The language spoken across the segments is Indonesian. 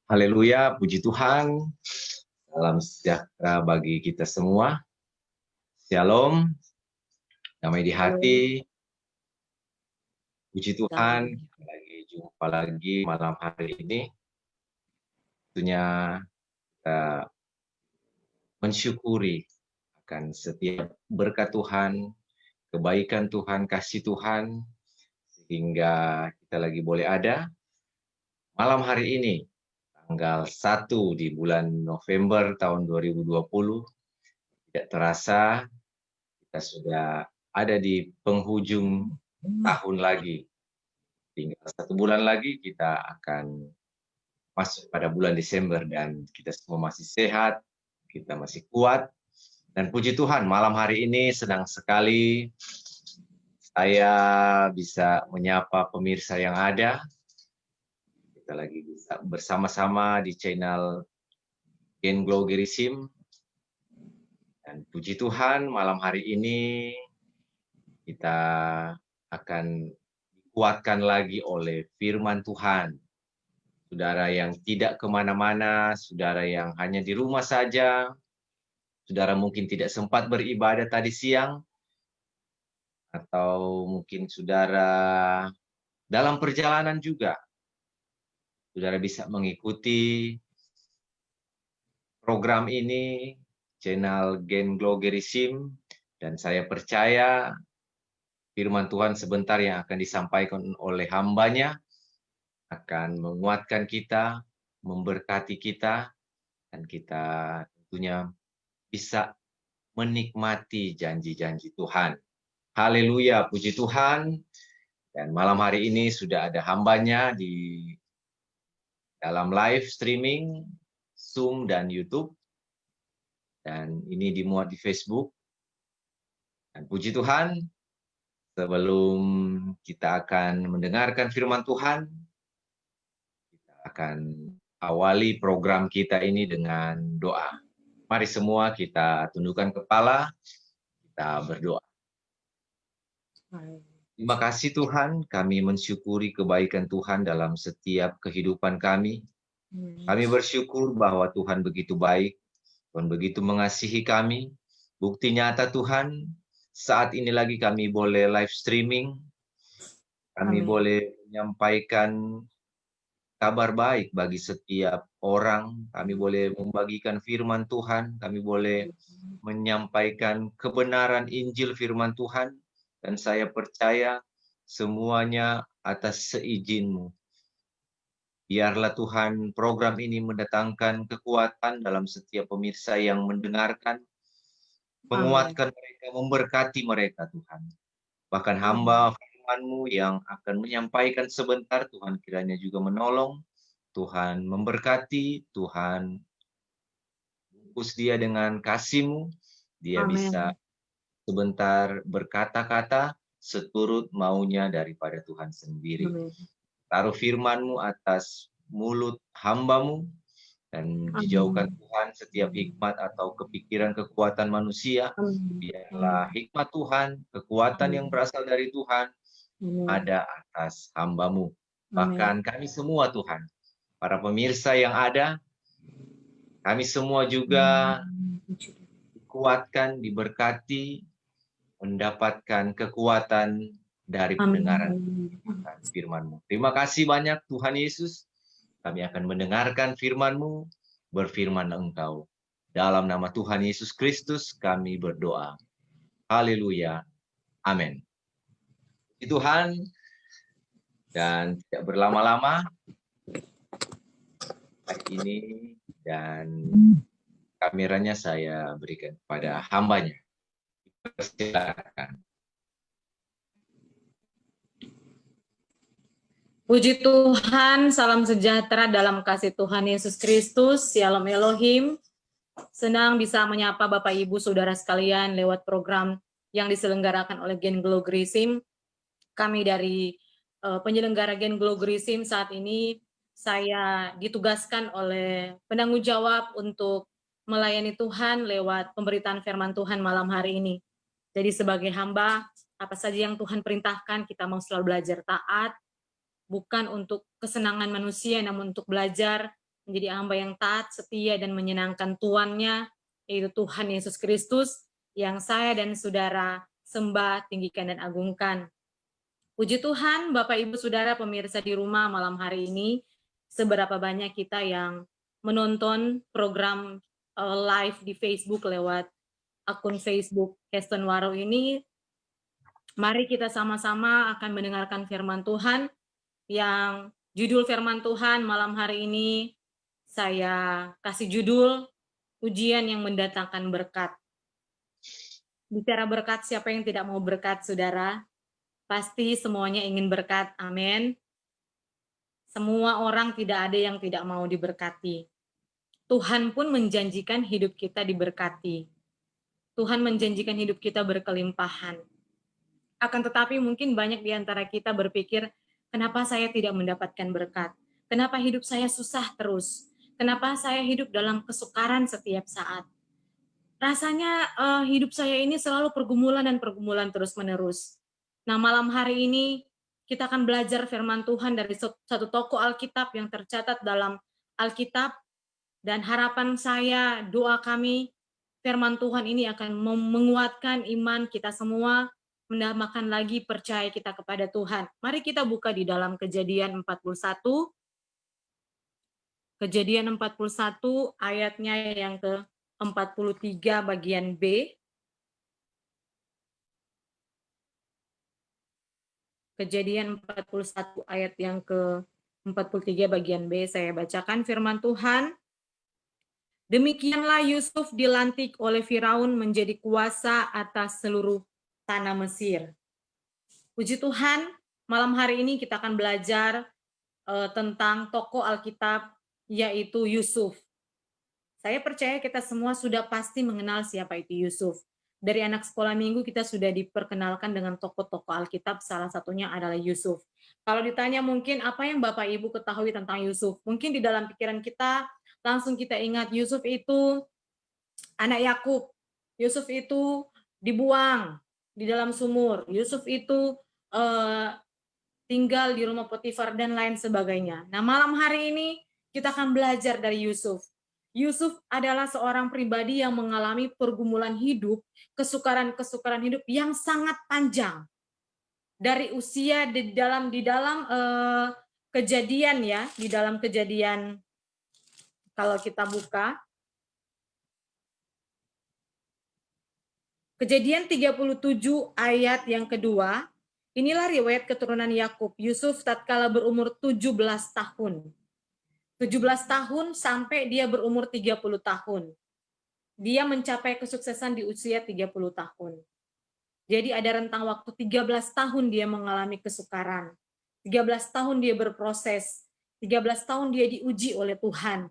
Haleluya, puji Tuhan. Salam sejahtera bagi kita semua. Shalom, damai di hati. Puji Tuhan, kita lagi jumpa lagi malam hari ini. Tentunya kita mensyukuri akan setiap berkat Tuhan, kebaikan Tuhan, kasih Tuhan, sehingga kita lagi boleh ada malam hari ini, tanggal 1 di bulan November tahun 2020. Tidak terasa kita sudah ada di penghujung tahun lagi. Tinggal 1 bulan lagi kita akan masuk pada bulan Desember dan kita semua masih sehat, kita masih kuat. Dan puji Tuhan, malam hari ini senang sekali saya bisa menyapa pemirsa yang ada. Kita lagi bisa bersama-sama di channel Gen Glow Gerisim. Dan puji Tuhan, malam hari ini kita akan dikuatkan lagi oleh firman Tuhan. Saudara yang tidak kemana-mana, saudara yang hanya di rumah saja, saudara mungkin tidak sempat beribadah tadi siang, atau mungkin saudara dalam perjalanan juga, saudara bisa mengikuti program ini, channel Gen Glow Gerisim, dan saya percaya firman Tuhan sebentar yang akan disampaikan oleh hambanya akan menguatkan kita, memberkati kita, dan kita tentunya bisa menikmati janji-janji Tuhan. Haleluya, puji Tuhan. Dan malam hari ini sudah ada hambanya di dalam live streaming, Zoom, dan YouTube. Dan ini dimuat di Facebook. Dan puji Tuhan, sebelum kita akan mendengarkan firman Tuhan, kita akan awali program kita ini dengan doa. Mari semua kita tundukkan kepala, kita berdoa. Terima kasih Tuhan, kami mensyukuri kebaikan Tuhan dalam setiap kehidupan kami. Kami bersyukur bahwa Tuhan begitu baik, Tuhan begitu mengasihi kami. Bukti nyata Tuhan, saat ini lagi kami boleh live streaming, kami boleh menyampaikan kabar baik bagi setiap orang, kami boleh membagikan firman Tuhan, kami boleh menyampaikan kebenaran Injil firman Tuhan, dan saya percaya semuanya atas seizin-Mu. Biarlah Tuhan program ini mendatangkan kekuatan dalam setiap pemirsa yang mendengarkan, menguatkan mereka, memberkati mereka Tuhan. Bahkan hamba firman-Mu yang akan menyampaikan sebentar, Tuhan kiranya juga menolong, Tuhan memberkati, Tuhan bungkus dia dengan kasih-Mu, dia bisa sebentar berkata-kata seturut maunya daripada Tuhan sendiri. Taruh firman-Mu atas mulut hamba-Mu, dan dijauhkan Tuhan setiap hikmat atau kepikiran kekuatan manusia. Biarlah hikmat Tuhan, kekuatan yang berasal dari Tuhan ada atas hamba-Mu. Bahkan kami semua Tuhan, para pemirsa yang ada, kami semua juga dikuatkan, diberkati, mendapatkan kekuatan dari pendengaran firman-Mu. Terima kasih banyak Tuhan Yesus. Kami akan mendengarkan firman-Mu, berfirman Engkau. Dalam nama Tuhan Yesus Kristus kami berdoa. Haleluya. Amin. Tuhan, dan tidak berlama-lama hari ini, dan kameranya saya berikan kepada hambanya. Silakan. Puji Tuhan, salam sejahtera dalam kasih Tuhan Yesus Kristus, Shalom Elohim. Senang bisa menyapa Bapak Ibu Saudara sekalian lewat program yang diselenggarakan oleh Gen Glow Gerisim. Kami dari penyelenggara Gen Glow Gerisim saat ini, saya ditugaskan oleh penanggung jawab untuk melayani Tuhan lewat pemberitaan firman Tuhan malam hari ini. Jadi sebagai hamba, apa saja yang Tuhan perintahkan, kita mau selalu belajar taat, bukan untuk kesenangan manusia, namun untuk belajar menjadi hamba yang taat, setia, dan menyenangkan tuannya, yaitu Tuhan Yesus Kristus, yang saya dan saudara sembah, tinggikan, dan agungkan. Puji Tuhan, Bapak, Ibu, Saudara, pemirsa di rumah malam hari ini, seberapa banyak kita yang menonton program live di Facebook lewat akun Facebook Kristen Waro ini. Mari kita sama-sama akan mendengarkan firman Tuhan, yang judul firman Tuhan malam hari ini saya kasih judul ujian yang mendatangkan berkat. Bicara berkat, siapa yang tidak mau berkat, saudara? Pasti semuanya ingin berkat, amin. Semua orang, tidak ada yang tidak mau diberkati. Tuhan pun menjanjikan hidup kita diberkati. Tuhan menjanjikan hidup kita berkelimpahan. Akan tetapi mungkin banyak di antara kita berpikir, kenapa saya tidak mendapatkan berkat? Kenapa hidup saya susah terus? Kenapa saya hidup dalam kesukaran setiap saat? Rasanya hidup saya ini selalu pergumulan dan pergumulan terus-menerus. Nah, malam hari ini kita akan belajar firman Tuhan dari satu tokoh Alkitab yang tercatat dalam Alkitab, dan harapan saya, doa kami, firman Tuhan ini akan menguatkan iman kita semua, menambahkan lagi percaya kita kepada Tuhan. Mari kita buka di dalam Kejadian 41. Kejadian 41 ayatnya yang ke-43 bagian B. Kejadian 41 ayat yang ke-43 bagian B, saya bacakan firman Tuhan. Demikianlah Yusuf dilantik oleh Firaun menjadi kuasa atas seluruh tanah Mesir. Puji Tuhan, malam hari ini kita akan belajar tentang tokoh Alkitab, yaitu Yusuf. Saya percaya kita semua sudah pasti mengenal siapa itu Yusuf. Dari anak sekolah minggu kita sudah diperkenalkan dengan tokoh-tokoh Alkitab, salah satunya adalah Yusuf. Kalau ditanya mungkin apa yang Bapak Ibu ketahui tentang Yusuf, mungkin di dalam pikiran kita langsung kita ingat Yusuf itu anak Yakub. Yusuf itu dibuang di dalam sumur. Yusuf itu tinggal di rumah Potifar dan lain sebagainya. Nah, malam hari ini kita akan belajar dari Yusuf. Yusuf adalah seorang pribadi yang mengalami pergumulan hidup, kesukaran-kesukaran hidup yang sangat panjang. Dari usia di dalam kejadian ya, di dalam kejadian kalau kita buka Kejadian 37 ayat yang kedua, inilah riwayat keturunan Yakub. Yusuf tatkala berumur 17 tahun. 17 tahun sampai dia berumur 30 tahun. Dia mencapai kesuksesan di usia 30 tahun. Jadi ada rentang waktu 13 tahun dia mengalami kesukaran. 13 tahun dia berproses. 13 tahun dia diuji oleh Tuhan.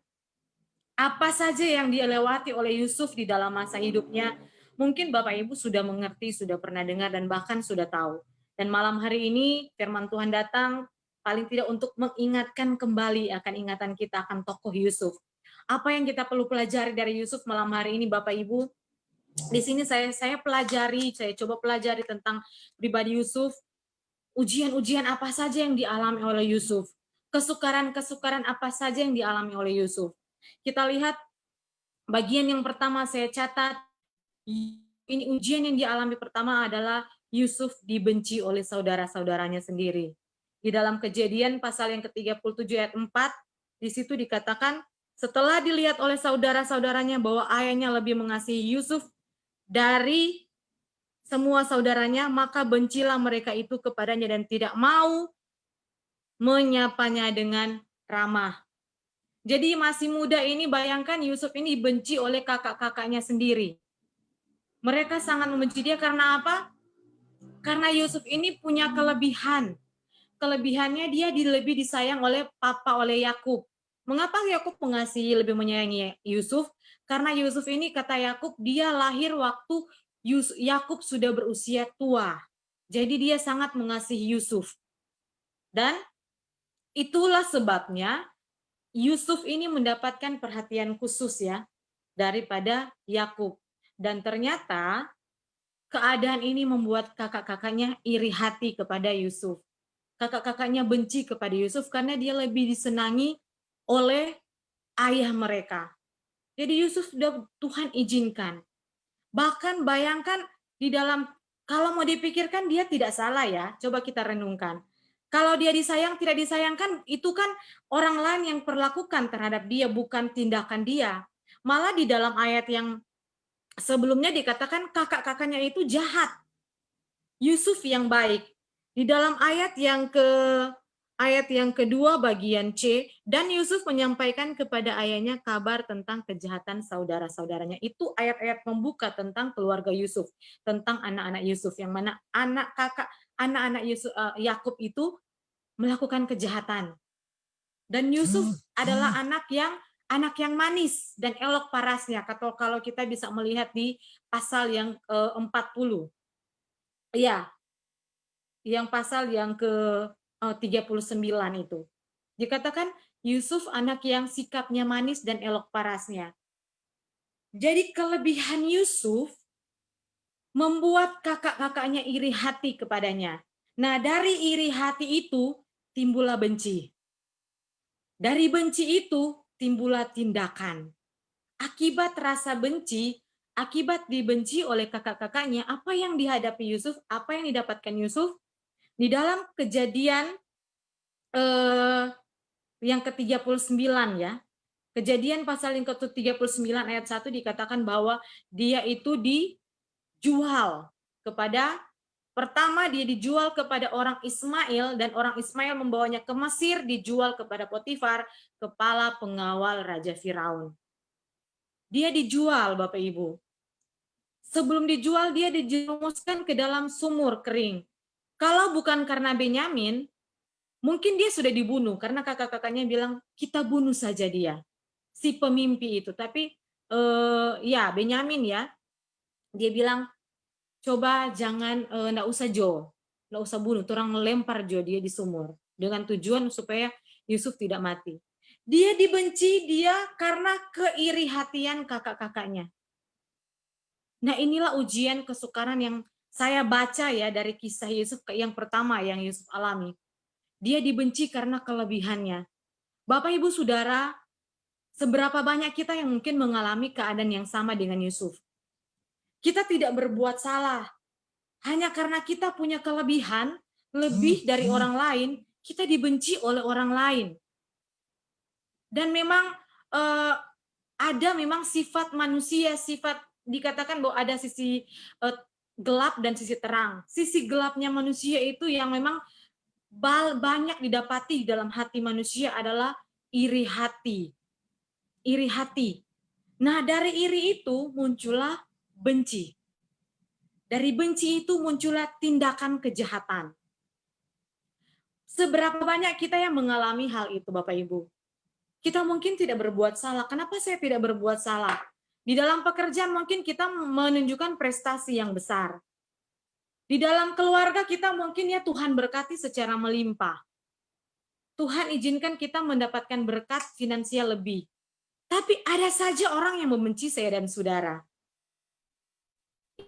Apa saja yang dia lewati oleh Yusuf di dalam masa hidupnya, mungkin Bapak Ibu sudah mengerti, sudah pernah dengar, dan bahkan sudah tahu. Dan malam hari ini firman Tuhan datang paling tidak untuk mengingatkan kembali akan ingatan kita akan tokoh Yusuf. Apa yang kita perlu pelajari dari Yusuf malam hari ini Bapak Ibu? Di sini saya coba pelajari tentang pribadi Yusuf. Ujian-ujian apa saja yang dialami oleh Yusuf? Kesukaran-kesukaran apa saja yang dialami oleh Yusuf? Kita lihat bagian yang pertama saya catat, ini ujian yang dialami pertama adalah Yusuf dibenci oleh saudara-saudaranya sendiri. Di dalam Kejadian pasal yang ke-37 ayat 4, di situ dikatakan, setelah dilihat oleh saudara-saudaranya bahwa ayahnya lebih mengasihi Yusuf dari semua saudaranya, maka bencilah mereka itu kepadanya dan tidak mau menyapanya dengan ramah. Jadi masih muda ini, bayangkan Yusuf ini dibenci oleh kakak-kakaknya sendiri. Mereka sangat membenci dia karena apa? Karena Yusuf ini punya kelebihan. Kelebihannya dia lebih disayang oleh Yakub. Mengapa Yakub mengasihi, lebih menyayangi Yusuf? Karena Yusuf ini, kata Yakub, dia lahir waktu Yakub sudah berusia tua. Jadi dia sangat mengasihi Yusuf. Dan itulah sebabnya Yusuf ini mendapatkan perhatian khusus ya daripada Yakub. Dan ternyata keadaan ini membuat kakak-kakaknya iri hati kepada Yusuf. Kakak-kakaknya benci kepada Yusuf karena dia lebih disenangi oleh ayah mereka. Jadi Yusuf sudah Tuhan izinkan. Bahkan bayangkan di dalam, kalau mau dipikirkan dia tidak salah ya, coba kita renungkan. Kalau dia disayang, tidak disayangkan, itu kan orang lain yang perlakukan terhadap dia, bukan tindakan dia. Malah di dalam ayat yang sebelumnya dikatakan kakak-kakaknya itu jahat. Yusuf yang baik. Di dalam ayat yang kedua bagian C, dan Yusuf menyampaikan kepada ayahnya kabar tentang kejahatan saudara-saudaranya. Itu ayat-ayat membuka tentang keluarga Yusuf, tentang anak-anak Yusuf, yang mana anak-anak Yusuf, Yakub itu melakukan kejahatan. Dan Yusuf adalah anak yang manis dan elok parasnya. Kalau kita bisa melihat di pasal yang 40. Iya, yang pasal yang ke-39 itu. Dikatakan Yusuf anak yang sikapnya manis dan elok parasnya. Jadi kelebihan Yusuf membuat kakak-kakaknya iri hati kepadanya. Nah, dari iri hati itu timbullah benci. Dari benci itu timbullah tindakan. Akibat rasa benci, akibat dibenci oleh kakak-kakaknya, apa yang dihadapi Yusuf, apa yang didapatkan Yusuf? Di dalam Kejadian yang ke-39 ya. Kejadian pasal yang ke-39 ayat 1 dikatakan bahwa dia itu dijual kepada, pertama dia dijual kepada orang Ismail, dan orang Ismail membawanya ke Mesir, dijual kepada Potifar, kepala pengawal Raja Firaun. Dia dijual, Bapak Ibu. Sebelum dijual dia dijerumuskan ke dalam sumur kering. Kalau bukan karena Benyamin, mungkin dia sudah dibunuh, karena kakak-kakaknya bilang, kita bunuh saja dia, si pemimpi itu. Tapi ya Benyamin ya, dia bilang, coba jangan, enggak usah Jo, enggak usah bunuh, orang melempar Jo dia di sumur, dengan tujuan supaya Yusuf tidak mati. Dia dibenci dia karena keirihatian kakak-kakaknya. Nah, inilah ujian kesukaran yang saya baca ya dari kisah Yusuf yang pertama yang Yusuf alami. Dia dibenci karena kelebihannya. Bapak, Ibu, Saudara, seberapa banyak kita yang mungkin mengalami keadaan yang sama dengan Yusuf? Kita tidak berbuat salah. Hanya karena kita punya kelebihan, lebih dari orang lain, kita dibenci oleh orang lain. Dan memang ada memang sifat manusia, sifat dikatakan bahwa ada sisi gelap dan sisi terang. Sisi gelapnya manusia itu yang memang banyak didapati dalam hati manusia adalah iri hati. Iri hati. Nah, dari iri itu muncullah benci. Dari benci itu muncullah tindakan kejahatan. Seberapa banyak kita yang mengalami hal itu, Bapak Ibu? Kita mungkin tidak berbuat salah. Kenapa saya tidak berbuat salah? Di dalam pekerjaan mungkin kita menunjukkan prestasi yang besar. Di dalam keluarga kita mungkin ya Tuhan berkati secara melimpah. Tuhan izinkan kita mendapatkan berkat finansial lebih. Tapi ada saja orang yang membenci saya dan saudara.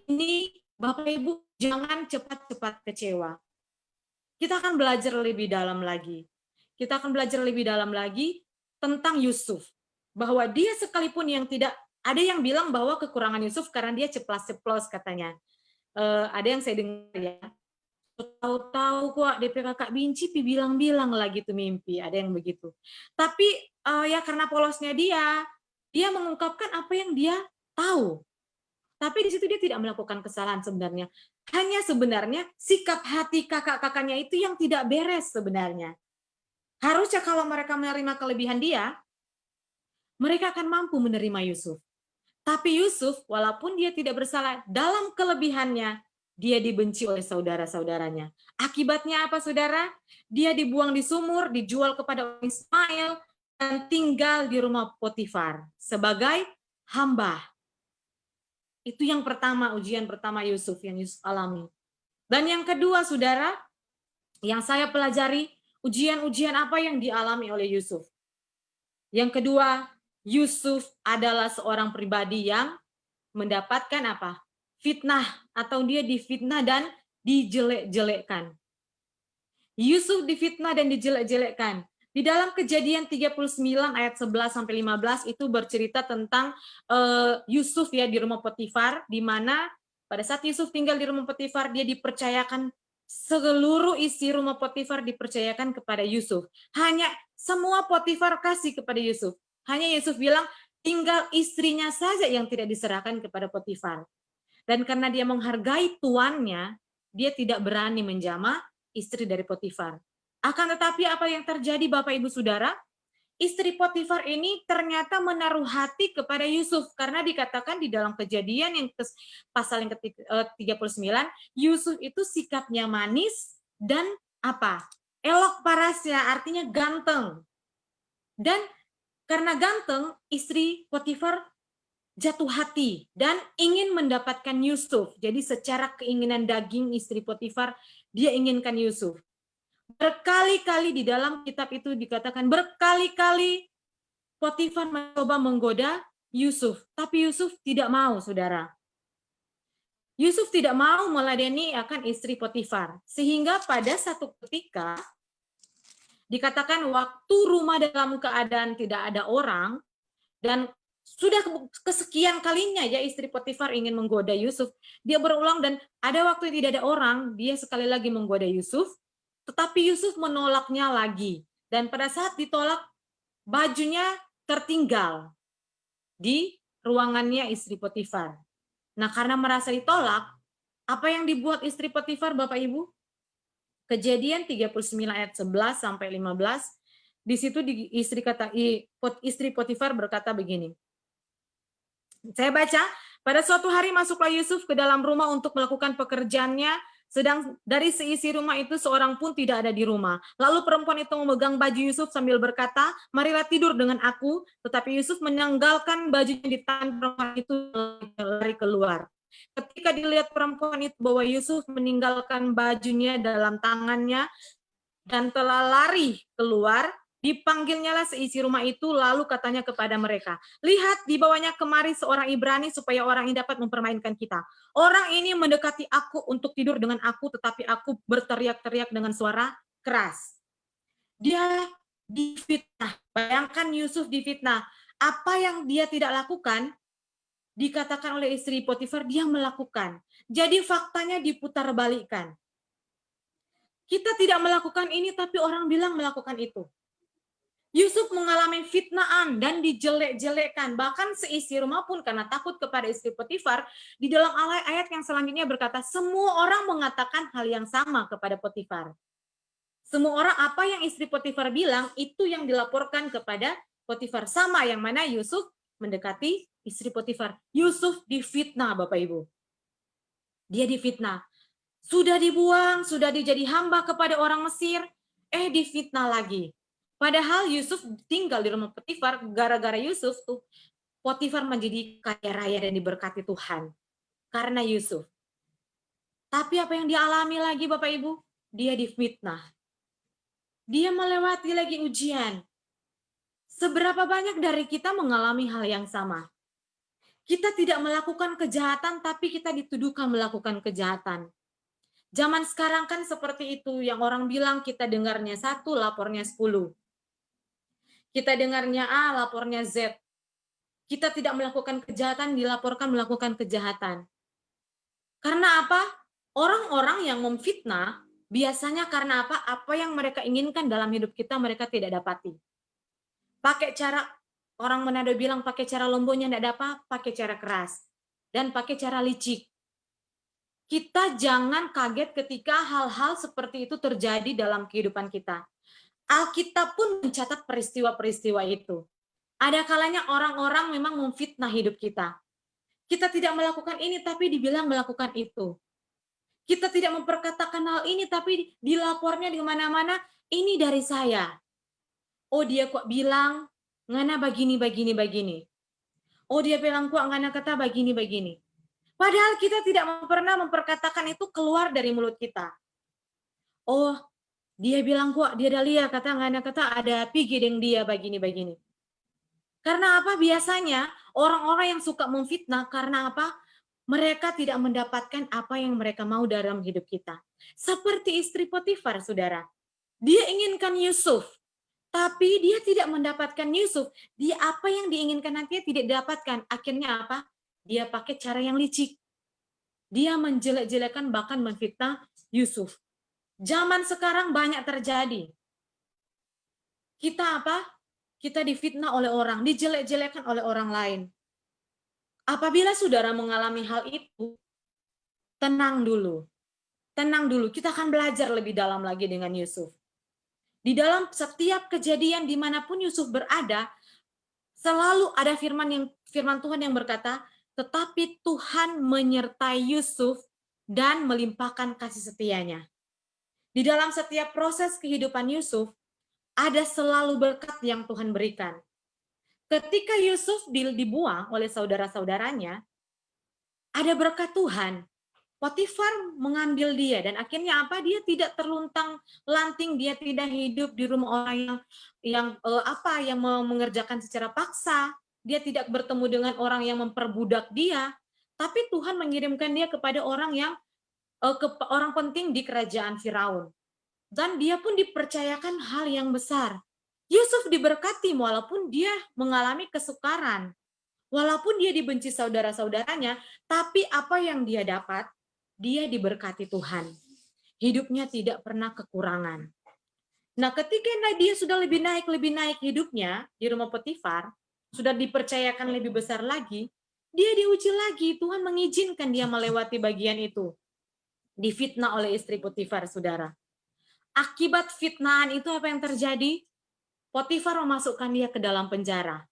Ini Bapak Ibu jangan cepat-cepat kecewa. Kita akan belajar lebih dalam lagi. Kita akan belajar lebih dalam lagi tentang Yusuf. Bahwa dia sekalipun yang tidak, ada yang bilang bahwa kekurangan Yusuf karena dia ceplas-ceplos katanya. Ada yang saya dengar ya. Tahu-tahu kok DP kakak Binci bilang-bilang lagi tuh mimpi, ada yang begitu. Tapi ya karena polosnya dia mengungkapkan apa yang dia tahu. Tapi di situ dia tidak melakukan kesalahan sebenarnya. Hanya sebenarnya sikap hati kakak-kakaknya itu yang tidak beres sebenarnya. Harusnya kalau mereka menerima kelebihan dia, mereka akan mampu menerima Yusuf. Tapi Yusuf, walaupun dia tidak bersalah, dalam kelebihannya, dia dibenci oleh saudara-saudaranya. Akibatnya apa, saudara? Dia dibuang di sumur, dijual kepada Ismail, dan tinggal di rumah Potifar sebagai hamba. Itu yang pertama, ujian pertama Yusuf yang Yusuf alami. Dan yang kedua, saudara, yang saya pelajari, ujian-ujian apa yang dialami oleh Yusuf. Yang kedua, Yusuf adalah seorang pribadi yang mendapatkan apa? Fitnah, atau dia difitnah dan dijelek-jelekkan. Yusuf difitnah dan dijelek-jelekkan. Di dalam Kejadian 39 ayat 11 sampai 15 itu bercerita tentang Yusuf ya di rumah Potifar, di mana pada saat Yusuf tinggal di rumah Potifar, dia dipercayakan seluruh isi rumah Potifar dipercayakan kepada Yusuf. Hanya semua Potifar kasih kepada Yusuf. Hanya Yusuf bilang, tinggal istrinya saja yang tidak diserahkan kepada Potifar. Dan karena dia menghargai tuannya, dia tidak berani menjamah istri dari Potifar. Akan tetapi apa yang terjadi Bapak Ibu Saudara? Istri Potifar ini ternyata menaruh hati kepada Yusuf, karena dikatakan di dalam Kejadian yang pasal yang ke-39, Yusuf itu sikapnya manis dan apa? Elok parasnya, artinya ganteng. Dan karena ganteng, istri Potifar jatuh hati dan ingin mendapatkan Yusuf. Jadi secara keinginan daging istri Potifar, dia inginkan Yusuf. Berkali-kali di dalam kitab itu dikatakan, berkali-kali Potifar mencoba menggoda Yusuf, tapi Yusuf tidak mau, saudara. Yusuf tidak mau meladeni akan istri Potifar, sehingga pada satu ketika dikatakan waktu rumah dalam keadaan tidak ada orang, dan sudah kesekian kalinya ya istri Potifar ingin menggoda Yusuf, dia berulang dan ada waktu tidak ada orang, dia sekali lagi menggoda Yusuf, tetapi Yusuf menolaknya lagi. Dan pada saat ditolak, bajunya tertinggal di ruangannya istri Potifar. Nah, karena merasa ditolak, apa yang dibuat istri Potifar, Bapak Ibu? Kejadian 39 ayat 11 sampai 15, di situ istri Potifar berkata begini. Saya baca, pada suatu hari masuklah Yusuf ke dalam rumah untuk melakukan pekerjaannya, sedang dari seisi rumah itu seorang pun tidak ada di rumah. Lalu perempuan itu memegang baju Yusuf sambil berkata, marilah tidur dengan aku. Tetapi Yusuf menanggalkan bajunya di tangan perempuan itu, lari keluar. Ketika dilihat perempuan itu bahwa Yusuf meninggalkan bajunya dalam tangannya dan telah lari keluar, dipanggilnyalah seisi rumah itu, lalu katanya kepada mereka, lihat dibawanya kemari seorang Ibrani supaya orang ini dapat mempermainkan kita. Orang ini mendekati aku untuk tidur dengan aku, tetapi aku berteriak-teriak dengan suara keras. Dia difitnah. Bayangkan Yusuf difitnah. Apa yang dia tidak lakukan, dikatakan oleh istri Potifar, dia melakukan. Jadi faktanya diputarbalikkan. Kita tidak melakukan ini, tapi orang bilang melakukan itu. Yusuf mengalami fitnaan dan dijelek-jelekkan. Bahkan seisi rumah pun karena takut kepada istri Potifar, di dalam ayat yang selanjutnya berkata, semua orang mengatakan hal yang sama kepada Potifar. Semua orang apa yang istri Potifar bilang, itu yang dilaporkan kepada Potifar. Sama yang mana Yusuf mendekati istri Potifar. Yusuf difitnah, Bapak Ibu. Dia difitnah. Sudah dibuang, sudah dijadi hamba kepada orang Mesir, difitnah lagi. Padahal Yusuf tinggal di rumah Potifar, gara-gara Yusuf tuh Potifar menjadi kaya raya dan diberkati Tuhan. Karena Yusuf. Tapi apa yang dialami lagi Bapak Ibu? Dia difitnah. Dia melewati lagi ujian. Seberapa banyak dari kita mengalami hal yang sama? Kita tidak melakukan kejahatan, tapi kita dituduhkan melakukan kejahatan. Zaman sekarang kan seperti itu, yang orang bilang kita dengarnya 1, lapornya 10. Kita dengarnya A, lapornya Z. Kita tidak melakukan kejahatan, dilaporkan melakukan kejahatan. Karena apa? Orang-orang yang memfitnah, biasanya karena apa? Apa yang mereka inginkan dalam hidup kita, mereka tidak dapati. Pakai cara, orang Manado bilang pakai cara lombonya tidak dapat, pakai cara keras. Dan pakai cara licik. Kita jangan kaget ketika hal-hal seperti itu terjadi dalam kehidupan kita. Alkitab pun mencatat peristiwa-peristiwa itu. Ada kalanya orang-orang memang memfitnah hidup kita. Kita tidak melakukan ini, tapi dibilang melakukan itu. Kita tidak memperkatakan hal ini, tapi dilapornya di mana-mana, ini dari saya. Oh, dia kok bilang, ngana begini, begini, begini. Oh, dia bilang kok ngana kata begini, begini. Padahal kita tidak pernah memperkatakan itu keluar dari mulut kita. Oh, dia bilang kok, dia dah lihat, kata ngana kata ada pigi dengan dia begini, begini. Karena apa? Biasanya orang-orang yang suka memfitnah, karena apa? Mereka tidak mendapatkan apa yang mereka mau dalam hidup kita. Seperti istri Potifar, saudara. Dia inginkan Yusuf. Tapi dia tidak mendapatkan Yusuf. Dia apa yang diinginkan nantinya tidak didapatkan. Akhirnya apa? Dia pakai cara yang licik. Dia menjelek-jelekan bahkan menfitnah Yusuf. Zaman sekarang banyak terjadi. Kita apa? Kita difitnah oleh orang, dijelek-jelekan oleh orang lain. Apabila saudara mengalami hal itu, tenang dulu. Tenang dulu, kita akan belajar lebih dalam lagi dengan Yusuf. Di dalam setiap kejadian dimanapun Yusuf berada, selalu ada firman Tuhan yang berkata, tetapi Tuhan menyertai Yusuf dan melimpahkan kasih setianya. Di dalam setiap proses kehidupan Yusuf, ada selalu berkat yang Tuhan berikan. Ketika Yusuf dibuang oleh saudara-saudaranya, ada berkat Tuhan. Potifar mengambil dia dan akhirnya apa? Dia tidak terluntang-lanting, dia tidak hidup di rumah orang yang mengerjakan secara paksa. Dia tidak bertemu dengan orang yang memperbudak dia, tapi Tuhan mengirimkan dia kepada orang yang orang penting di kerajaan Firaun. Dan dia pun dipercayakan hal yang besar. Yusuf diberkati walaupun dia mengalami kesukaran. Walaupun dia dibenci saudara-saudaranya, tapi apa yang dia dapat? Dia diberkati Tuhan. Hidupnya tidak pernah kekurangan. Nah, ketika dia sudah lebih naik hidupnya di rumah Potifar, sudah dipercayakan lebih besar lagi, dia diuji lagi. Tuhan mengizinkan dia melewati bagian itu. Difitnah oleh istri Potifar, saudara. Akibat fitnahan itu apa yang terjadi? Potifar memasukkan dia ke dalam penjara.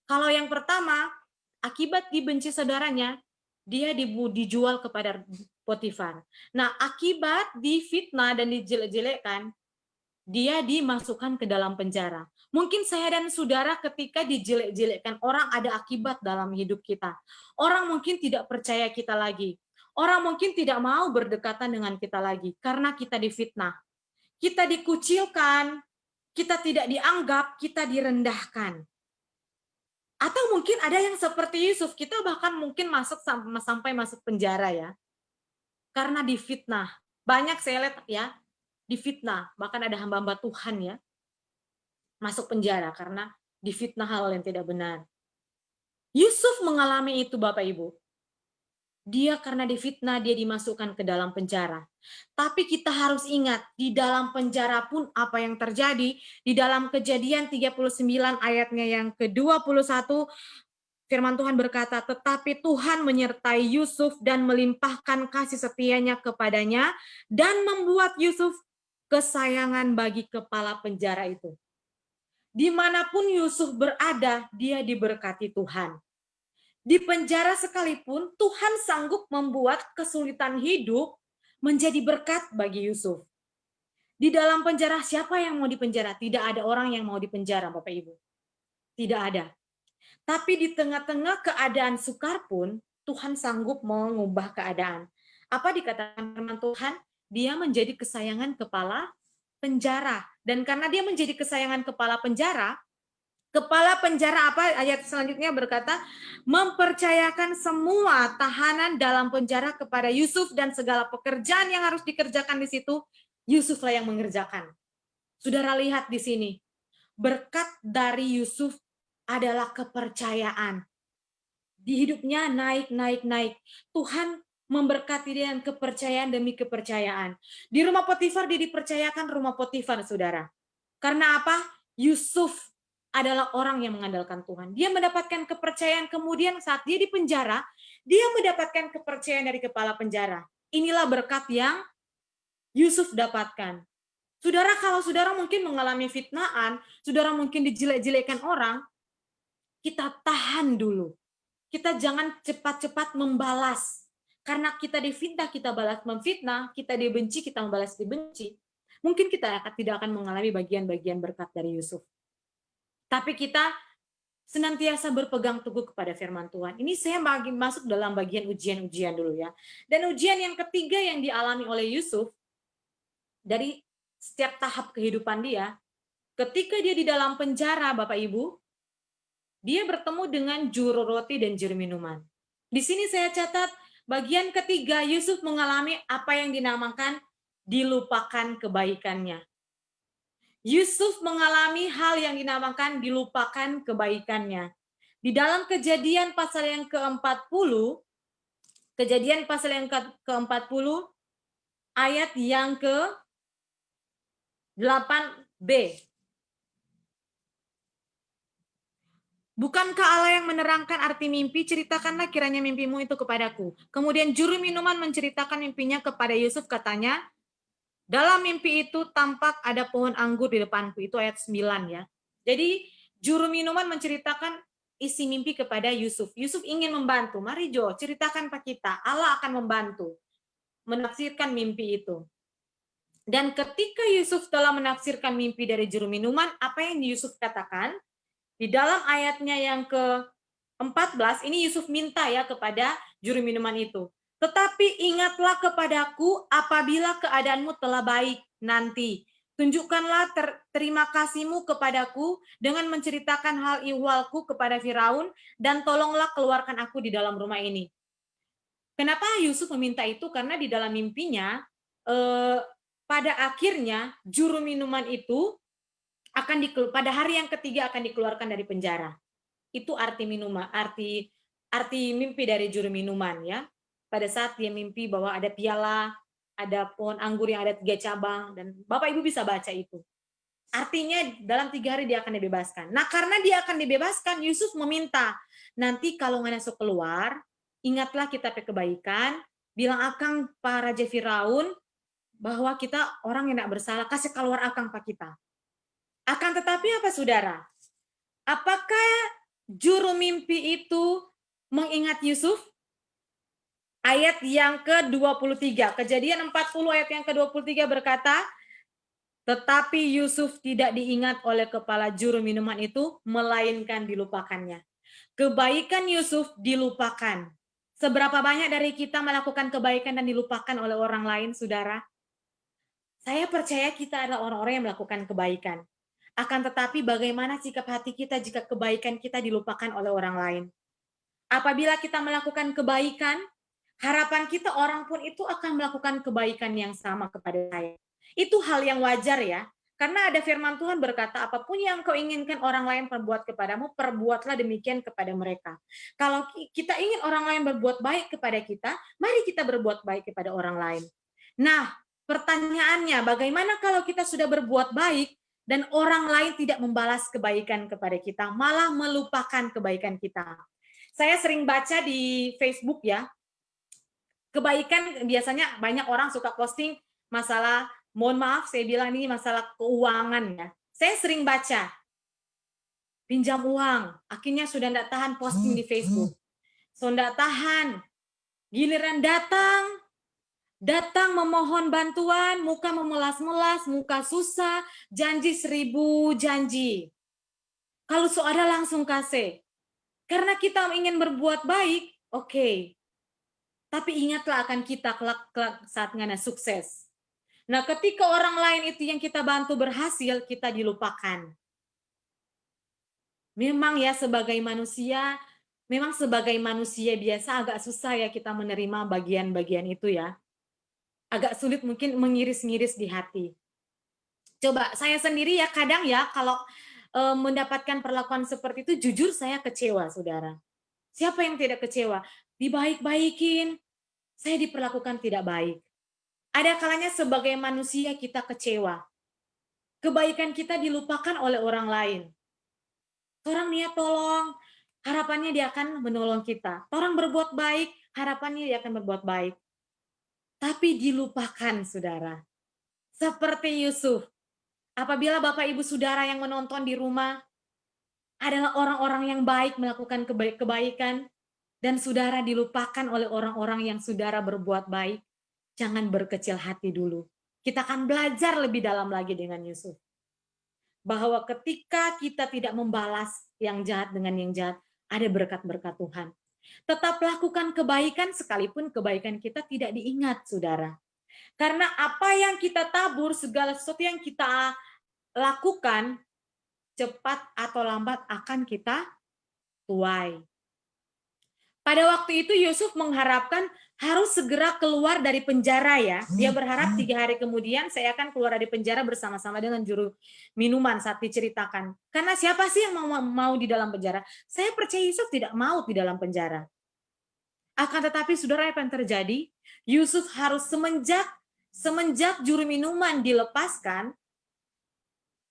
Kalau yang pertama, akibat dibenci saudaranya, dia dijual kepada Potifar. Nah, akibat difitnah dan dijelek-jelekkan, dia dimasukkan ke dalam penjara. Mungkin saya dan saudara ketika dijelek-jelekkan orang ada akibat dalam hidup kita. Orang mungkin tidak percaya kita lagi. Orang mungkin tidak mau berdekatan dengan kita lagi karena kita difitnah. Kita dikucilkan, kita tidak dianggap, kita direndahkan. Atau mungkin ada yang seperti Yusuf, kita bahkan mungkin sampai masuk penjara ya. Karena difitnah. Banyak saya lihat ya, difitnah. Bahkan ada hamba-hamba Tuhan ya, masuk penjara karena difitnah hal yang tidak benar. Yusuf mengalami itu Bapak Ibu. Dia karena difitnah, dia dimasukkan ke dalam penjara. Tapi kita harus ingat, di dalam penjara pun apa yang terjadi, di dalam Kejadian 39 ayatnya yang ke-21, firman Tuhan berkata, tetapi Tuhan menyertai Yusuf dan melimpahkan kasih setianya kepadanya dan membuat Yusuf kesayangan bagi kepala penjara itu. Dimanapun Yusuf berada, dia diberkati Tuhan. Di penjara sekalipun, Tuhan sanggup membuat kesulitan hidup menjadi berkat bagi Yusuf. Di dalam penjara, siapa yang mau dipenjara? Tidak ada orang yang mau dipenjara, Bapak Ibu. Tidak ada. Tapi di tengah-tengah keadaan sukar pun, Tuhan sanggup mengubah keadaan. Apa dikatakan firman Tuhan? Dia menjadi kesayangan kepala penjara. Dan karena dia menjadi kesayangan kepala penjara apa ayat selanjutnya berkata, mempercayakan semua tahanan dalam penjara kepada Yusuf dan segala pekerjaan yang harus dikerjakan di situ, Yusuflah yang mengerjakan. Saudara lihat di sini, berkat dari Yusuf adalah kepercayaan. Di hidupnya naik. Tuhan memberkati dia dengan kepercayaan demi kepercayaan. Di rumah Potifar dia dipercayakan rumah Potifar, saudara. Karena apa? Yusuf adalah orang yang mengandalkan Tuhan. Dia mendapatkan kepercayaan, kemudian saat dia di penjara, dia mendapatkan kepercayaan dari kepala penjara. Inilah berkat yang Yusuf dapatkan. Saudara, kalau saudara mungkin mengalami fitnaan, saudara mungkin dijelek-jelekan orang, kita tahan dulu. Kita jangan cepat-cepat membalas. Karena kita difitnah, kita balas memfitnah, kita dibenci, kita membalas dibenci. Mungkin kita tidak akan mengalami bagian-bagian berkat dari Yusuf. Tapi kita senantiasa berpegang teguh kepada firman Tuhan. Ini saya masuk dalam bagian ujian-ujian dulu ya. Dan ujian yang ketiga yang dialami oleh Yusuf, dari setiap tahap kehidupan dia, ketika dia di dalam penjara, Bapak Ibu, dia bertemu dengan juru roti dan juru minuman. Di sini saya catat, bagian ketiga, Yusuf mengalami apa yang dinamakan dilupakan kebaikannya. Yusuf mengalami hal yang dinamakan dilupakan kebaikannya. Di dalam Kejadian pasal yang ke-40, Kejadian pasal yang ke-40 ayat yang ke-8b. Bukankah Allah yang menerangkan arti mimpi? Ceritakanlah kiranya mimpimu itu kepadaku. Kemudian juru minuman menceritakan mimpinya kepada Yusuf, katanya, dalam mimpi itu tampak ada pohon anggur di depanku. Itu ayat 9 ya. Jadi juru minuman menceritakan isi mimpi kepada Yusuf. Yusuf ingin membantu. Mari Jo, ceritakan Pak kita. Allah akan membantu menafsirkan mimpi itu. Dan ketika Yusuf telah menafsirkan mimpi dari juru minuman, apa yang Yusuf katakan? Di dalam ayatnya yang ke-14, ini Yusuf minta ya kepada juru minuman itu. Tetapi ingatlah kepadaku apabila keadaanmu telah baik nanti. Tunjukkanlah terima kasihmu kepadaku dengan menceritakan hal ihwalku kepada Firaun, dan tolonglah keluarkan aku di dalam rumah ini. Kenapa Yusuf meminta itu? Karena di dalam mimpinya, pada akhirnya juru minuman itu pada hari yang ketiga akan dikeluarkan dari penjara. Itu arti minuman, arti mimpi dari juru minuman ya. Pada saat dia mimpi bahwa ada piala, ada pohon anggur yang ada 3 cabang, dan Bapak Ibu bisa baca itu. Artinya dalam 3 hari dia akan dibebaskan. Nah, karena dia akan dibebaskan, Yusuf meminta, nanti kalau nggak masuk keluar, ingatlah kita kebaikan, bilang akang Pak Raja Firaun bahwa kita orang yang tidak bersalah, kasih keluar akang Pak kita. Akan tetapi apa saudara? Apakah juru mimpi itu mengingat Yusuf? Ayat yang ke-23, Kejadian 40 ayat yang ke-23 berkata, tetapi Yusuf tidak diingat oleh kepala juru minuman itu, melainkan dilupakannya. Kebaikan Yusuf dilupakan. Seberapa banyak dari kita melakukan kebaikan dan dilupakan oleh orang lain, saudara? Saya percaya kita adalah orang-orang yang melakukan kebaikan. Akan tetapi bagaimana sikap hati kita jika kebaikan kita dilupakan oleh orang lain? Apabila kita melakukan kebaikan, harapan kita orang pun itu akan melakukan kebaikan yang sama kepada saya. Itu hal yang wajar ya. Karena ada firman Tuhan berkata, apapun yang kau inginkan orang lain perbuat kepadamu, perbuatlah demikian kepada mereka. Kalau kita ingin orang lain berbuat baik kepada kita, mari kita berbuat baik kepada orang lain. Nah, pertanyaannya, bagaimana kalau kita sudah berbuat baik, dan orang lain tidak membalas kebaikan kepada kita, malah melupakan kebaikan kita. Saya sering baca di Facebook ya, kebaikan biasanya banyak orang suka posting masalah, mohon maaf saya bilang ini masalah keuangan ya. Saya sering baca, pinjam uang, akhirnya sudah tidak tahan posting di Facebook. Sudah tahan, giliran datang memohon bantuan, muka memelas-melas, muka susah, janji 1000 janji. Kalau ada langsung kasih. Karena kita ingin berbuat baik, oke. Tapi ingatlah akan kita kelak saat ngana sukses. Nah, ketika orang lain itu yang kita bantu berhasil, kita dilupakan. Memang ya sebagai manusia biasa agak susah ya kita menerima bagian-bagian itu ya. Agak sulit mungkin mengiris-ngiris di hati. Coba saya sendiri ya kadang ya kalau mendapatkan perlakuan seperti itu, jujur saya kecewa, saudara. Siapa yang tidak kecewa? Dibaik-baikin, saya diperlakukan tidak baik. Ada kalanya sebagai manusia kita kecewa. Kebaikan kita dilupakan oleh orang lain. Orang niat tolong, harapannya dia akan menolong kita. Orang berbuat baik, harapannya dia akan berbuat baik. Tapi dilupakan, saudara. Seperti Yusuf. Apabila Bapak Ibu Saudara yang menonton di rumah adalah orang-orang yang baik melakukan kebaikan, dan saudara dilupakan oleh orang-orang yang saudara berbuat baik, jangan berkecil hati dulu. Kita akan belajar lebih dalam lagi dengan Yusuf. Bahwa ketika kita tidak membalas yang jahat dengan yang jahat, ada berkat-berkat Tuhan. Tetap lakukan kebaikan sekalipun kebaikan kita tidak diingat, saudara. Karena apa yang kita tabur, segala sesuatu yang kita lakukan, cepat atau lambat akan kita tuai. Pada waktu itu Yusuf mengharapkan harus segera keluar dari penjara ya. Dia berharap 3 hari kemudian saya akan keluar dari penjara bersama-sama dengan juru minuman saat diceritakan. Karena siapa sih yang mau di dalam penjara? Saya percaya Yusuf tidak mau di dalam penjara. Akan tetapi saudara, apa yang terjadi? Yusuf harus semenjak juru minuman dilepaskan,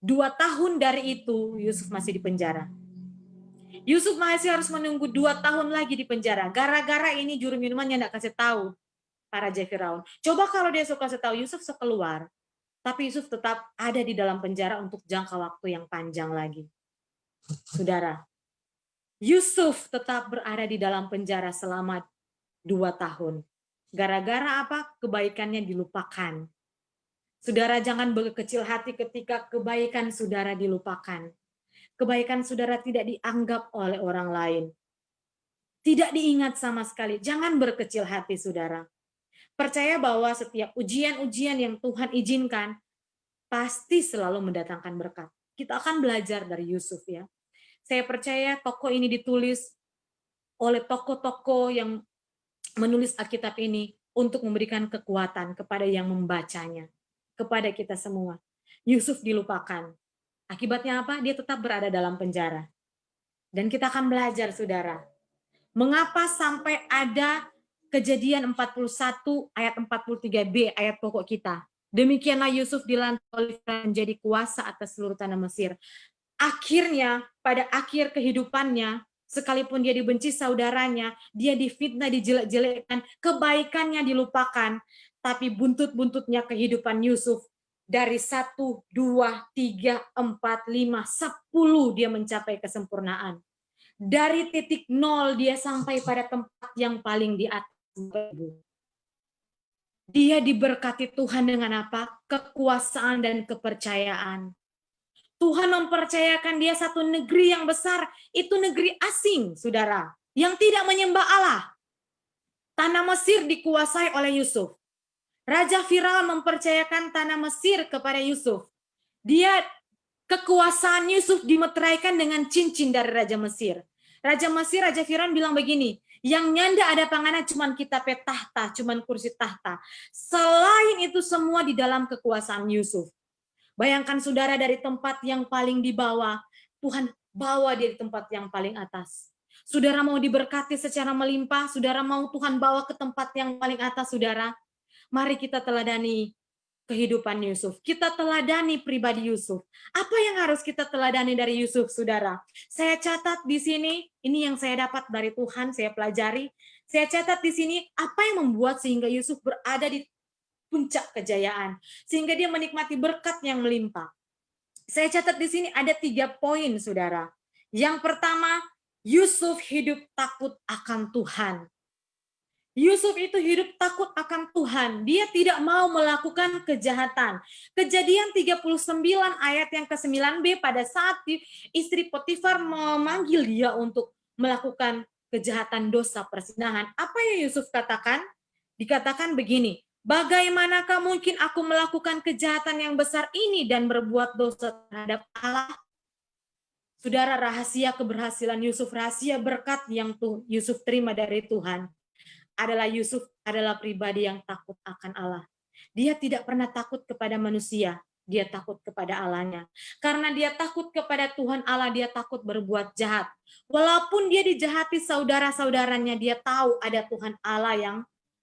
2 tahun dari itu Yusuf masih di penjara. Yusuf masih harus menunggu 2 tahun lagi di penjara. Gara-gara ini juru minuman yang tidak kasih tahu para Raja Firaun. Coba kalau dia suka kasih tahu, Yusuf keluar. Tapi Yusuf tetap ada di dalam penjara untuk jangka waktu yang panjang lagi. Saudara, Yusuf tetap berada di dalam penjara selama 2 tahun. Gara-gara apa? Kebaikannya dilupakan. Saudara, jangan berkecil hati ketika kebaikan saudara dilupakan. Kebaikan saudara tidak dianggap oleh orang lain. Tidak diingat sama sekali. Jangan berkecil hati, saudara. Percaya bahwa setiap ujian-ujian yang Tuhan izinkan, pasti selalu mendatangkan berkat. Kita akan belajar dari Yusuf ya. Saya percaya tokoh ini ditulis oleh tokoh-tokoh yang menulis Alkitab ini untuk memberikan kekuatan kepada yang membacanya. Kepada kita semua. Yusuf dilupakan. Akibatnya apa? Dia tetap berada dalam penjara. Dan kita akan belajar, saudara. Mengapa sampai ada Kejadian 41 ayat 43b, ayat pokok kita. Demikianlah Yusuf dilantik menjadi kuasa atas seluruh tanah Mesir. Akhirnya, pada akhir kehidupannya, sekalipun dia dibenci saudaranya, dia difitnah, dijelek-jelekkan, kebaikannya dilupakan, tapi buntut-buntutnya kehidupan Yusuf, dari 1, 2, 3, 4, 5, 10 dia mencapai kesempurnaan. Dari titik 0 dia sampai pada tempat yang paling di atas. Dia diberkati Tuhan dengan apa? Kekuasaan dan kepercayaan. Tuhan mempercayakan dia satu negeri yang besar, itu negeri asing, saudara, yang tidak menyembah Allah. Tanah Mesir dikuasai oleh Yusuf. Raja Firaun mempercayakan tanah Mesir kepada Yusuf. Kekuasaan Yusuf dimeteraikan dengan cincin dari Raja Mesir. Raja Mesir, Raja Firaun bilang begini, yang nyanda ada panganan cuman kita tahta, cuman kursi tahta. Selain itu semua di dalam kekuasaan Yusuf. Bayangkan saudara, dari tempat yang paling di bawah, Tuhan bawa dia di tempat yang paling atas. Saudara mau diberkati secara melimpah, saudara mau Tuhan bawa ke tempat yang paling atas, saudara. Mari kita teladani kehidupan Yusuf. Kita teladani pribadi Yusuf. Apa yang harus kita teladani dari Yusuf, saudara? Saya catat di sini, ini yang saya dapat dari Tuhan, saya pelajari. Saya catat di sini apa yang membuat sehingga Yusuf berada di puncak kejayaan, sehingga dia menikmati berkat yang melimpah. Saya catat di sini ada 3 poin, saudara. Yang pertama, Yusuf hidup takut akan Tuhan. Yusuf itu hidup takut akan Tuhan. Dia tidak mau melakukan kejahatan. Kejadian 39 ayat yang ke-9b, pada saat istri Potifar memanggil dia untuk melakukan kejahatan dosa perzinahan. Apa yang Yusuf katakan? Dikatakan begini, bagaimanakah mungkin aku melakukan kejahatan yang besar ini dan berbuat dosa terhadap Allah? Saudara, rahasia keberhasilan Yusuf, rahasia berkat yang Yusuf terima dari Tuhan, adalah Yusuf adalah pribadi yang takut akan Allah. Dia tidak pernah takut kepada manusia, dia takut kepada Allahnya. Karena dia takut kepada Tuhan Allah, dia takut berbuat jahat. Walaupun dia dijahati saudara-saudaranya, dia tahu ada Tuhan Allah yang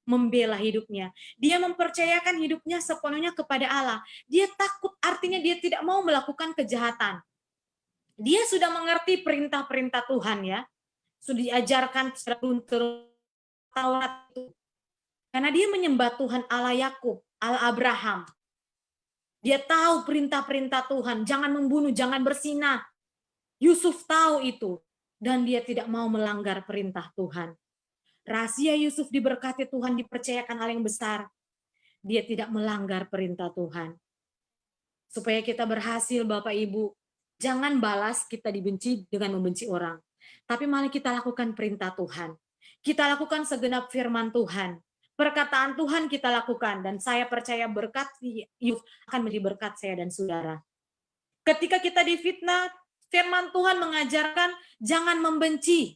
membela hidupnya. Dia mempercayakan hidupnya sepenuhnya kepada Allah. Dia takut, artinya dia tidak mau melakukan kejahatan. Dia sudah mengerti perintah-perintah Tuhan ya. Sudah diajarkan secara luntur Taurat itu. Karena dia menyembah Tuhan Allah Yakub, Allah Abraham. Dia tahu perintah-perintah Tuhan, jangan membunuh, jangan berzinah. Yusuf tahu itu dan dia tidak mau melanggar perintah Tuhan. Rahasia Yusuf diberkati Tuhan, dipercayakan hal yang besar. Dia tidak melanggar perintah Tuhan. Supaya kita berhasil, Bapak Ibu, jangan balas kita dibenci dengan membenci orang. Tapi mari kita lakukan perintah Tuhan. Kita lakukan segenap firman Tuhan. Perkataan Tuhan kita lakukan. Dan saya percaya berkat Yusuf akan menjadi berkat saya dan saudara. Ketika kita difitnah, firman Tuhan mengajarkan jangan membenci.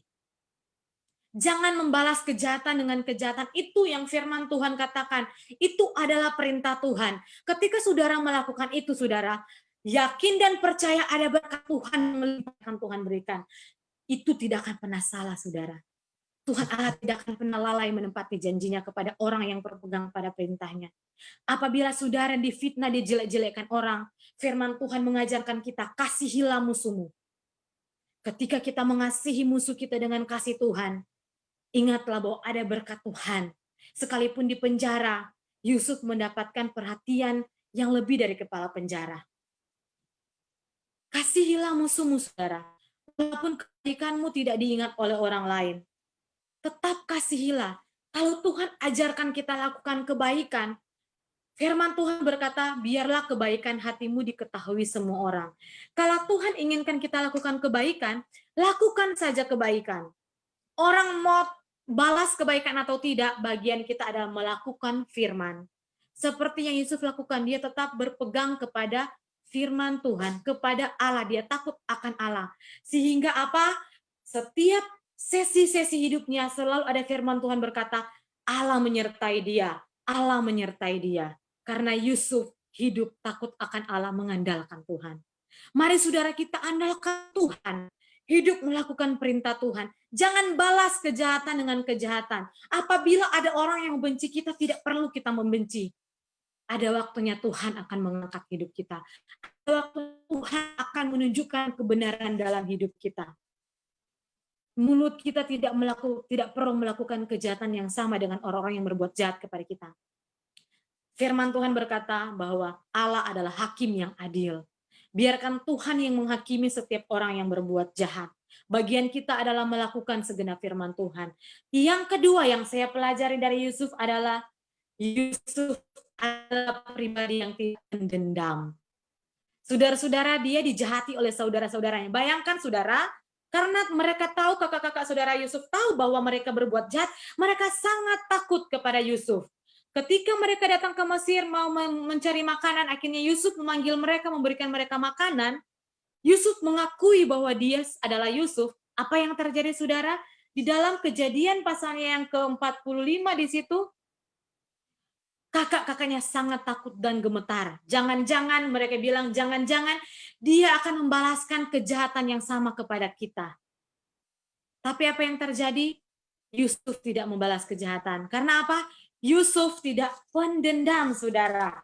Jangan membalas kejahatan dengan kejahatan. Itu yang firman Tuhan katakan. Itu adalah perintah Tuhan. Ketika saudara melakukan itu, saudara, yakin dan percaya ada berkat Tuhan yang melimpahkan Tuhan berikan. Itu tidak akan pernah salah, saudara. Tuhan Allah tidak akan pernah lalai menempati janjinya kepada orang yang berpegang pada perintahnya. Apabila saudara difitnah, dijelek-jelekkan orang, firman Tuhan mengajarkan kita, kasihilah musuhmu. Ketika kita mengasihi musuh kita dengan kasih Tuhan, ingatlah bahwa ada berkat Tuhan. Sekalipun di penjara, Yusuf mendapatkan perhatian yang lebih dari kepala penjara. Kasihilah musuhmu, saudara. Walaupun kebaikanmu tidak diingat oleh orang lain, tetap kasihilah. Kalau Tuhan ajarkan kita lakukan kebaikan, firman Tuhan berkata, biarlah kebaikan hatimu diketahui semua orang. Kalau Tuhan inginkan kita lakukan kebaikan, lakukan saja kebaikan. Orang mau balas kebaikan atau tidak, bagian kita adalah melakukan firman. Seperti yang Yusuf lakukan, dia tetap berpegang kepada firman Tuhan, kepada Allah. Dia takut akan Allah. Sehingga apa? Setiap sesi-sesi hidupnya selalu ada firman Tuhan berkata, Allah menyertai dia, Allah menyertai dia. Karena Yusuf hidup takut akan Allah, mengandalkan Tuhan. Mari saudara kita andalkan Tuhan. Hidup melakukan perintah Tuhan. Jangan balas kejahatan dengan kejahatan. Apabila ada orang yang membenci kita, tidak perlu kita membenci. Ada waktunya Tuhan akan mengangkat hidup kita. Ada waktu Tuhan akan menunjukkan kebenaran dalam hidup kita. Mulut kita tidak perlu melakukan kejahatan yang sama dengan orang-orang yang berbuat jahat kepada kita. Firman Tuhan berkata bahwa Allah adalah hakim yang adil. Biarkan Tuhan yang menghakimi setiap orang yang berbuat jahat. Bagian kita adalah melakukan segenap firman Tuhan. Yang kedua yang saya pelajari dari Yusuf adalah pribadi yang tidak mendendam. Saudara-saudara, dia dijahati oleh saudara-saudaranya. Bayangkan saudara, karena mereka tahu, kakak-kakak saudara Yusuf tahu bahwa mereka berbuat jahat, mereka sangat takut kepada Yusuf. Ketika mereka datang ke Mesir mau mencari makanan, akhirnya Yusuf memanggil mereka, memberikan mereka makanan. Yusuf mengakui bahwa dia adalah Yusuf. Apa yang terjadi, saudara? Di dalam Kejadian pasalnya yang ke-45 di situ, kakak-kakaknya sangat takut dan gemetar. Jangan-jangan, mereka bilang, jangan-jangan dia akan membalaskan kejahatan yang sama kepada kita. Tapi apa yang terjadi? Yusuf tidak membalas kejahatan. Karena apa? Yusuf tidak pendendam, saudara.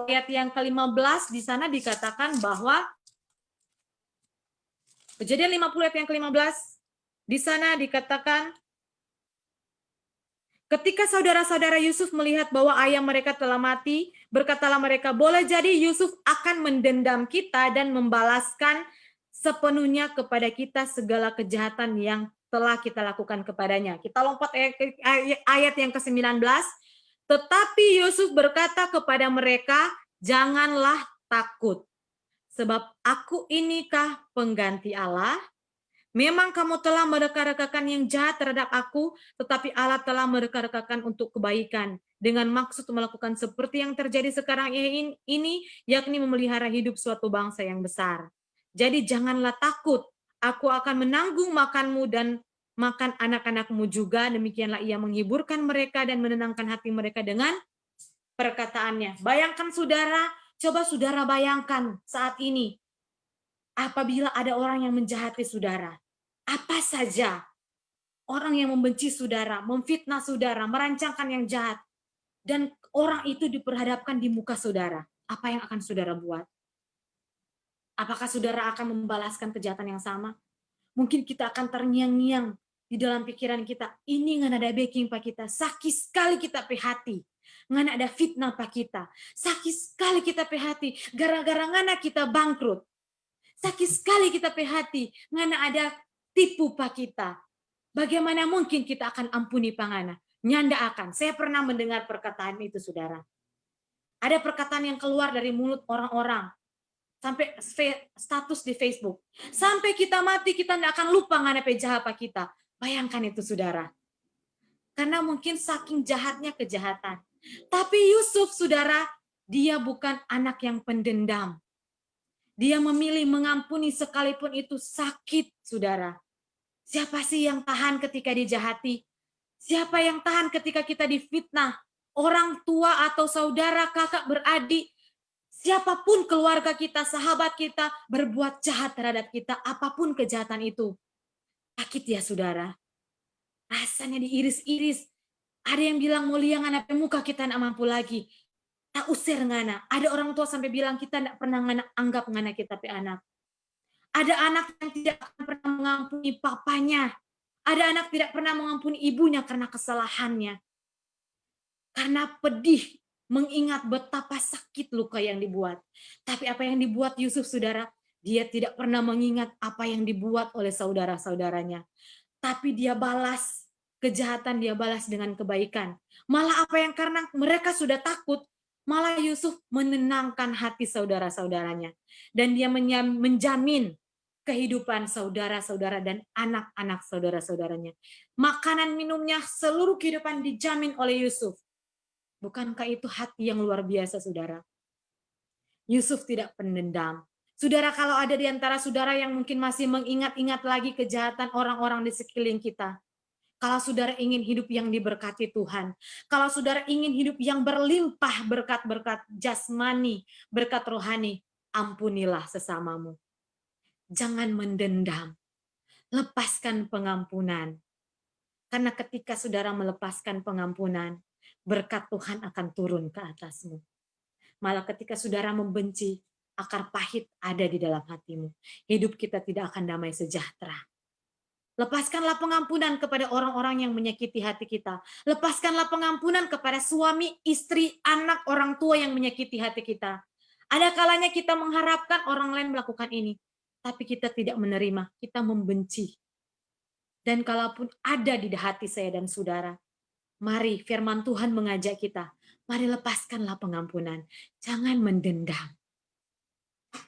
Ayat yang ke-15 di sana dikatakan bahwa Kejadian 50 ayat yang ke-15 di sana dikatakan, ketika saudara-saudara Yusuf melihat bahwa ayah mereka telah mati, berkatalah mereka, boleh jadi Yusuf akan mendendam kita dan membalaskan sepenuhnya kepada kita segala kejahatan yang telah kita lakukan kepadanya. Kita lompat ayat yang ke-19. Tetapi Yusuf berkata kepada mereka, janganlah takut, sebab aku inikah pengganti Allah? Memang kamu telah mereka-rekakan yang jahat terhadap aku, tetapi Allah telah mereka-rekakan untuk kebaikan, dengan maksud melakukan seperti yang terjadi sekarang ini, yakni memelihara hidup suatu bangsa yang besar. Jadi janganlah takut, aku akan menanggung makanmu dan makan anak-anakmu juga. Demikianlah ia menghiburkan mereka dan menenangkan hati mereka dengan perkataannya. Bayangkan saudara, coba saudara bayangkan saat ini, apabila ada orang yang menjahati saudara, apa saja, orang yang membenci saudara, memfitnah saudara, merancangkan yang jahat, dan orang itu diperhadapkan di muka saudara, apa yang akan saudara buat? Apakah saudara akan membalaskan kejahatan yang sama? Mungkin kita akan terngiang-ngiang di dalam pikiran kita, ini nggak ada backing pak kita, sakit sekali kita hati, nggak ada fitnah pak kita, sakit sekali kita hati, gara-gara ngana kita bangkrut, sakit sekali kita hati, ngana ada tipu pak kita. Bagaimana mungkin kita akan ampuni pangana? Nyanda akan. Saya pernah mendengar perkataan itu, saudara. Ada perkataan yang keluar dari mulut orang-orang, sampai status di Facebook. Sampai kita mati, kita tidak akan lupa ngana jahat pak kita. Bayangkan itu, saudara. Karena mungkin saking jahatnya kejahatan. Tapi Yusuf, saudara, dia bukan anak yang pendendam. Dia memilih mengampuni sekalipun itu sakit, saudara. Siapa sih yang tahan ketika dijahati? Siapa yang tahan ketika kita difitnah? Orang tua atau saudara, kakak, beradik, siapapun keluarga kita, sahabat kita, berbuat jahat terhadap kita, apapun kejahatan itu. Sakit ya saudara. Rasanya diiris-iris. Ada yang bilang mau liang anak muka kita tidak mampu lagi. Tak usir ngana. Ada orang tua sampai bilang kita tidak pernah anggap ngana kita pe anak. Ada anak yang tidak akan pernah mengampuni papanya. Ada anak tidak pernah mengampuni ibunya karena kesalahannya. Karena pedih mengingat betapa sakit luka yang dibuat. Tapi apa yang dibuat Yusuf, saudara? Dia tidak pernah mengingat apa yang dibuat oleh saudara-saudaranya. Tapi dia balas kejahatan, dia balas dengan kebaikan. Malah apa yang karena mereka sudah takut, malah Yusuf menenangkan hati saudara-saudaranya. Dan dia menjamin kehidupan saudara-saudara dan anak-anak saudara-saudaranya. Makanan minumnya, seluruh kehidupan dijamin oleh Yusuf. Bukankah itu hati yang luar biasa, saudara? Yusuf tidak pendendam. Saudara, kalau ada di antara saudara yang mungkin masih mengingat-ingat lagi kejahatan orang-orang di sekeliling kita, kalau saudara ingin hidup yang diberkati Tuhan, kalau saudara ingin hidup yang berlimpah berkat-berkat jasmani, berkat rohani, ampunilah sesamamu. Jangan mendendam. Lepaskan pengampunan. Karena ketika saudara melepaskan pengampunan, berkat Tuhan akan turun ke atasmu. Malah ketika saudara membenci, akar pahit ada di dalam hatimu. Hidup kita tidak akan damai sejahtera. Lepaskanlah pengampunan kepada orang-orang yang menyakiti hati kita. Lepaskanlah pengampunan kepada suami, istri, anak, orang tua yang menyakiti hati kita. Ada kalanya kita mengharapkan orang lain melakukan ini, tapi kita tidak menerima, kita membenci. Dan kalaupun ada di hati saya dan saudara, mari firman Tuhan mengajak kita, mari lepaskanlah pengampunan, jangan mendendam.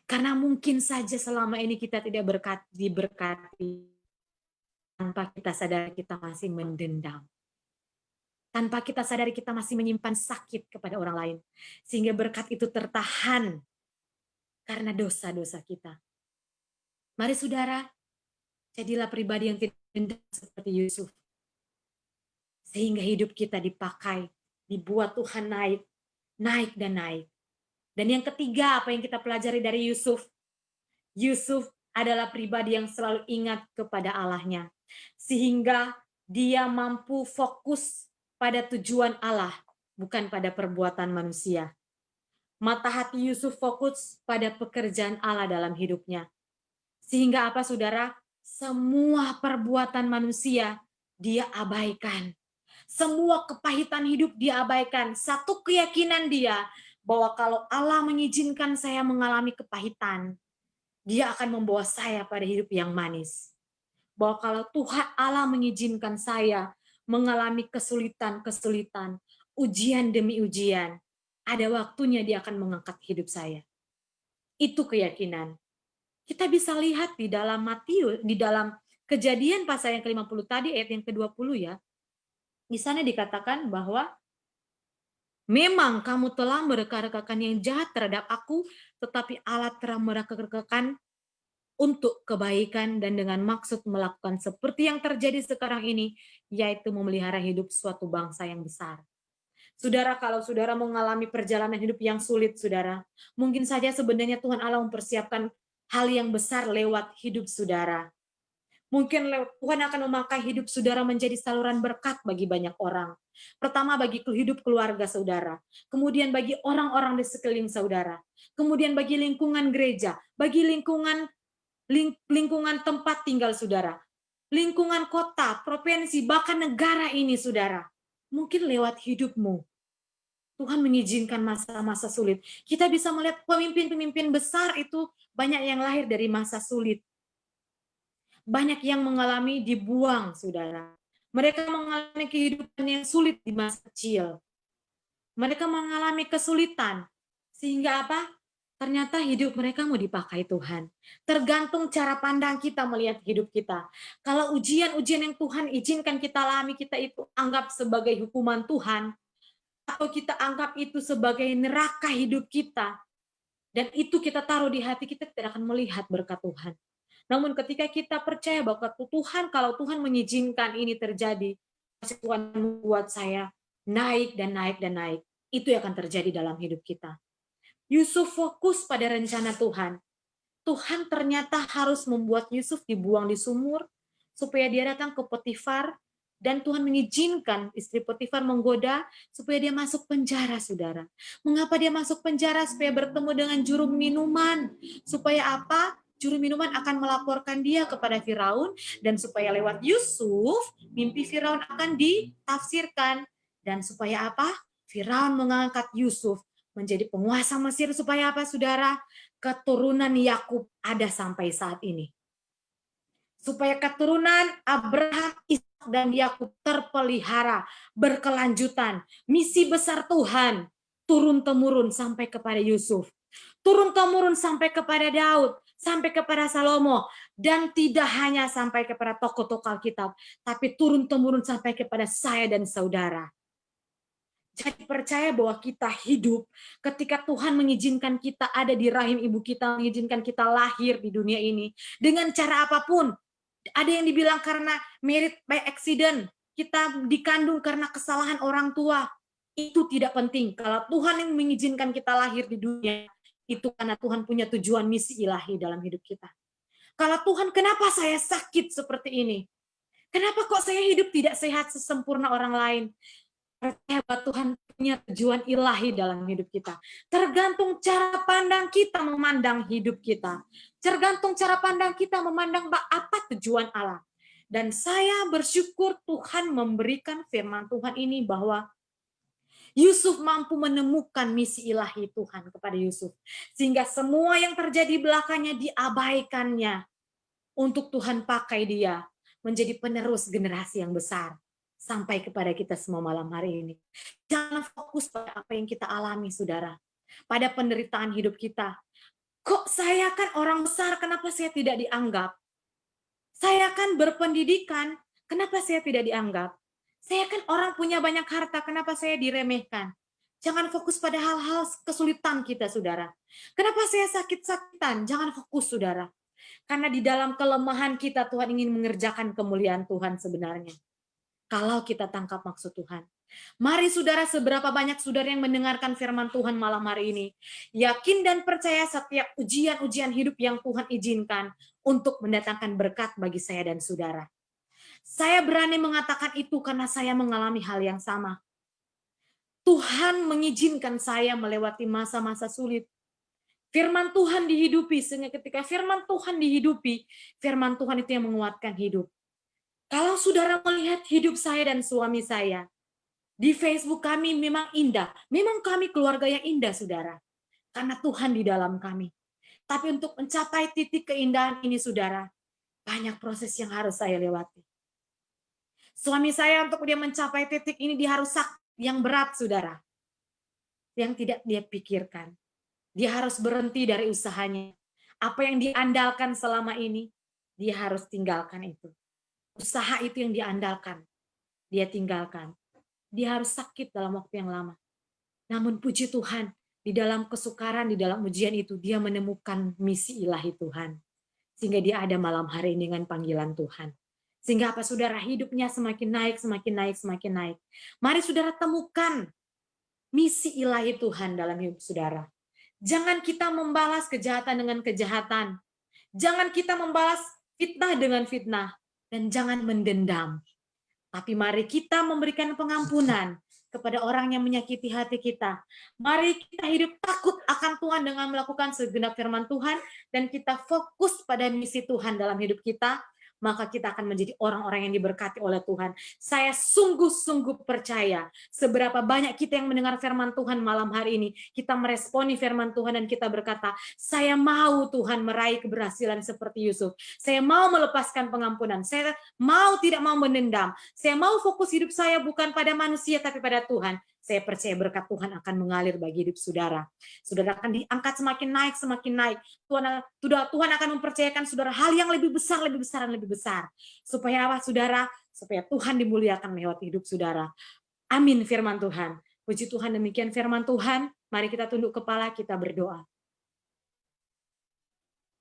Karena mungkin saja selama ini kita tidak diberkati, tanpa kita sadari kita masih mendendam. Tanpa kita sadari kita masih menyimpan sakit kepada orang lain. Sehingga berkat itu tertahan karena dosa-dosa kita. Mari saudara, jadilah pribadi yang tidak dendam seperti Yusuf. Sehingga hidup kita dipakai, dibuat Tuhan naik, naik dan naik. Dan yang ketiga, apa yang kita pelajari dari Yusuf? Yusuf adalah pribadi yang selalu ingat kepada Allahnya. Sehingga dia mampu fokus pada tujuan Allah, bukan pada perbuatan manusia. Mata hati Yusuf fokus pada pekerjaan Allah dalam hidupnya. Sehingga apa saudara? Semua perbuatan manusia dia abaikan. Semua kepahitan hidup dia abaikan. Satu keyakinan dia, bahwa kalau Allah mengizinkan saya mengalami kepahitan, dia akan membawa saya pada hidup yang manis. Bahwa kalau Tuhan Allah mengizinkan saya mengalami kesulitan-kesulitan, ujian demi ujian, ada waktunya dia akan mengangkat hidup saya. Itu keyakinan. Kita bisa lihat di dalam Matius, di dalam Kejadian pasal yang ke-50 tadi, ayat yang ke-20 ya. Di sana dikatakan bahwa memang kamu telah mereka-rekakan yang jahat terhadap aku, tetapi Allah telah mereka-rekakan untuk kebaikan dan dengan maksud melakukan seperti yang terjadi sekarang ini, yaitu memelihara hidup suatu bangsa yang besar. Saudara, kalau saudara mengalami perjalanan hidup yang sulit, saudara, mungkin saja sebenarnya Tuhan Allah mempersiapkan hal yang besar lewat hidup saudara. Mungkin Tuhan akan memakai hidup saudara menjadi saluran berkat bagi banyak orang. Pertama bagi hidup keluarga saudara, kemudian bagi orang-orang di sekeliling saudara, kemudian bagi lingkungan gereja, bagi lingkungan tempat tinggal saudara, lingkungan kota, provinsi, bahkan negara ini saudara. Mungkin lewat hidupmu, Tuhan mengizinkan masa-masa sulit. Kita bisa melihat pemimpin-pemimpin besar itu banyak yang lahir dari masa sulit. Banyak yang mengalami dibuang, saudara. Mereka mengalami kehidupan yang sulit di masa kecil. Mereka mengalami kesulitan. Sehingga apa? Ternyata hidup mereka mau dipakai Tuhan. Tergantung cara pandang kita melihat hidup kita. Kalau ujian-ujian yang Tuhan izinkan kita alami, kita itu anggap sebagai hukuman Tuhan, atau kita anggap itu sebagai neraka hidup kita, dan itu kita taruh di hati, kita tidak akan melihat berkat Tuhan. Namun ketika kita percaya bahwa Tuhan, kalau Tuhan mengizinkan ini terjadi, kasih Tuhan membuat saya naik dan naik dan naik. Itu yang akan terjadi dalam hidup kita. Yusuf fokus pada rencana Tuhan. Tuhan ternyata harus membuat Yusuf dibuang di sumur, supaya dia datang ke Potifar, dan Tuhan mengizinkan istri Potifar menggoda supaya dia masuk penjara, saudara. Mengapa dia masuk penjara? Supaya bertemu dengan juru minuman. Supaya apa? Juru minuman akan melaporkan dia kepada Firaun, dan supaya lewat Yusuf, mimpi Firaun akan ditafsirkan. Dan supaya apa? Firaun mengangkat Yusuf menjadi penguasa Mesir, supaya apa, saudara? Keturunan Yakub ada sampai saat ini. Supaya keturunan Abraham, Ishak, dan Yakub terpelihara, berkelanjutan. Misi besar Tuhan turun-temurun sampai kepada Yusuf, turun-temurun sampai kepada Daud, sampai kepada Salomo, dan tidak hanya sampai kepada tokoh-tokoh Alkitab, tapi turun-temurun sampai kepada saya dan saudara. Jadi percaya bahwa kita hidup ketika Tuhan mengizinkan kita ada di rahim ibu kita, mengizinkan kita lahir di dunia ini dengan cara apapun. Ada yang dibilang karena merit by accident, kita dikandung karena kesalahan orang tua. Itu tidak penting. Kalau Tuhan yang mengizinkan kita lahir di dunia, itu karena Tuhan punya tujuan misi ilahi dalam hidup kita. Kalau Tuhan, kenapa saya sakit seperti ini? Kenapa kok saya hidup tidak sehat sesempurna orang lain? Percaya bahwa Tuhan punya tujuan ilahi dalam hidup kita. Tergantung cara pandang kita memandang hidup kita. Tergantung cara pandang kita memandang apa tujuan Allah. Dan saya bersyukur Tuhan memberikan firman Tuhan ini bahwa Yusuf mampu menemukan misi ilahi Tuhan kepada Yusuf. Sehingga semua yang terjadi belakangnya diabaikannya untuk Tuhan pakai dia menjadi penerus generasi yang besar. Sampai kepada kita semua malam hari ini. Jangan fokus pada apa yang kita alami, saudara. Pada penderitaan hidup kita. Kok saya kan orang besar, kenapa saya tidak dianggap? Saya kan berpendidikan, kenapa saya tidak dianggap? Saya kan orang punya banyak harta, kenapa saya diremehkan? Jangan fokus pada hal-hal kesulitan kita, saudara. Kenapa saya sakit-sakitan? Jangan fokus, saudara. Karena di dalam kelemahan kita, Tuhan ingin mengerjakan kemuliaan Tuhan sebenarnya. Kalau kita tangkap maksud Tuhan. Mari saudara, seberapa banyak saudara yang mendengarkan firman Tuhan malam hari ini, yakin dan percaya setiap ujian-ujian hidup yang Tuhan izinkan untuk mendatangkan berkat bagi saya dan saudara. Saya berani mengatakan itu karena saya mengalami hal yang sama. Tuhan mengizinkan saya melewati masa-masa sulit. Firman Tuhan dihidupi, sehingga ketika firman Tuhan dihidupi, firman Tuhan itu yang menguatkan hidup. Kalau saudara melihat hidup saya dan suami saya, di Facebook kami memang indah. Memang kami keluarga yang indah, saudara. Karena Tuhan di dalam kami. Tapi untuk mencapai titik keindahan ini, saudara, banyak proses yang harus saya lewati. Suami saya untuk dia mencapai titik ini, dia harus sakit yang berat, saudara. Yang tidak dia pikirkan. Dia harus berhenti dari usahanya. Apa yang diandalkan selama ini, dia harus tinggalkan itu. Usaha itu yang diandalkan, dia tinggalkan. Dia harus sakit dalam waktu yang lama. Namun puji Tuhan, di dalam kesukaran, di dalam ujian itu, dia menemukan misi ilahi Tuhan. Sehingga dia ada malam hari ini dengan panggilan Tuhan. Sehingga apa, saudara, hidupnya semakin naik, semakin naik, semakin naik. Mari saudara temukan misi ilahi Tuhan dalam hidup saudara. Jangan kita membalas kejahatan dengan kejahatan. Jangan kita membalas fitnah dengan fitnah. Dan jangan mendendam. Tapi mari kita memberikan pengampunan kepada orang yang menyakiti hati kita. Mari kita hidup takut akan Tuhan dengan melakukan segenap firman Tuhan. Dan kita fokus pada misi Tuhan dalam hidup kita. Maka kita akan menjadi orang-orang yang diberkati oleh Tuhan. Saya sungguh-sungguh percaya seberapa banyak kita yang mendengar firman Tuhan malam hari ini, kita meresponi firman Tuhan dan kita berkata, saya mau Tuhan meraih keberhasilan seperti Yusuf. Saya mau melepaskan pengampunan. Saya mau tidak mau menendam. Saya mau fokus hidup saya bukan pada manusia tapi pada Tuhan. Saya percaya berkat Tuhan akan mengalir bagi hidup saudara. Saudara akan diangkat semakin naik, semakin naik. Tuhan akan mempercayakan saudara hal yang lebih besar, lebih besar, dan lebih besar. Supaya apa, saudara? Supaya Tuhan dimuliakan lewat hidup saudara. Amin firman Tuhan. Puji Tuhan, demikian firman Tuhan. Mari kita tunduk kepala, kita berdoa.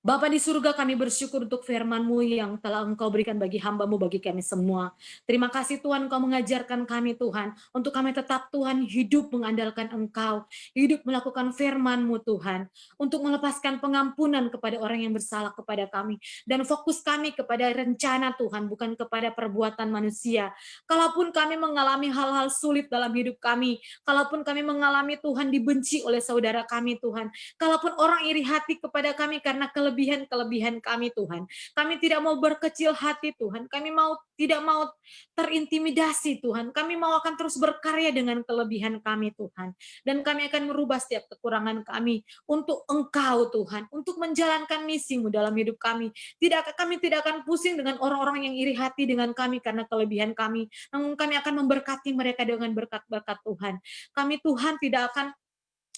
Bapa di surga, kami bersyukur untuk firman-Mu yang telah Engkau berikan bagi hamba-Mu, bagi kami semua. Terima kasih Tuhan, Engkau mengajarkan kami Tuhan, untuk kami tetap Tuhan hidup mengandalkan Engkau, hidup melakukan firman-Mu Tuhan, untuk melepaskan pengampunan kepada orang yang bersalah kepada kami, dan fokus kami kepada rencana Tuhan, bukan kepada perbuatan manusia. Kalaupun kami mengalami hal-hal sulit dalam hidup kami, kalaupun kami mengalami Tuhan dibenci oleh saudara kami Tuhan, kalaupun orang iri hati kepada kami karena kelebihan-kelebihan kami Tuhan. Kami tidak mau berkecil hati Tuhan. Kami tidak mau terintimidasi Tuhan. Kami mau akan terus berkarya dengan kelebihan kami Tuhan. Dan kami akan merubah setiap kekurangan kami untuk Engkau Tuhan. Untuk menjalankan misi-Mu dalam hidup kami. Kami tidak akan pusing dengan orang-orang yang iri hati dengan kami karena kelebihan kami. Namun kami akan memberkati mereka dengan berkat-berkat Tuhan. Kami Tuhan tidak akan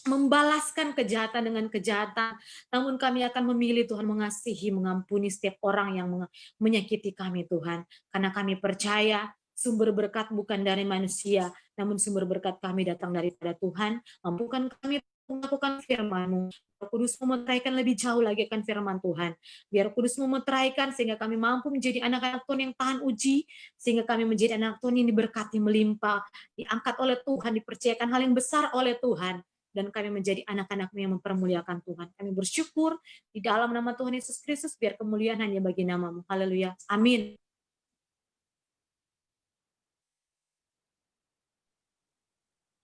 membalaskan kejahatan dengan kejahatan, namun kami akan memilih Tuhan mengasihi, mengampuni setiap orang yang menyakiti kami Tuhan, karena kami percaya sumber berkat bukan dari manusia, namun sumber berkat kami datang daripada Tuhan. Mampukan kami melakukan firman-Mu. Biar Kudus memeteraikan lebih jauh lagi akan firman Tuhan. Biar Kudus memeteraikan sehingga kami mampu menjadi anak-anak Tuhan yang tahan uji, sehingga kami menjadi anak Tuhan yang diberkati melimpah, diangkat oleh Tuhan, dipercayakan hal yang besar oleh Tuhan, dan kami menjadi anak-anak-Mu yang mempermuliakan Tuhan. Kami bersyukur di dalam nama Tuhan Yesus Kristus, biar kemuliaan hanya bagi nama-Mu. Haleluya. Amin.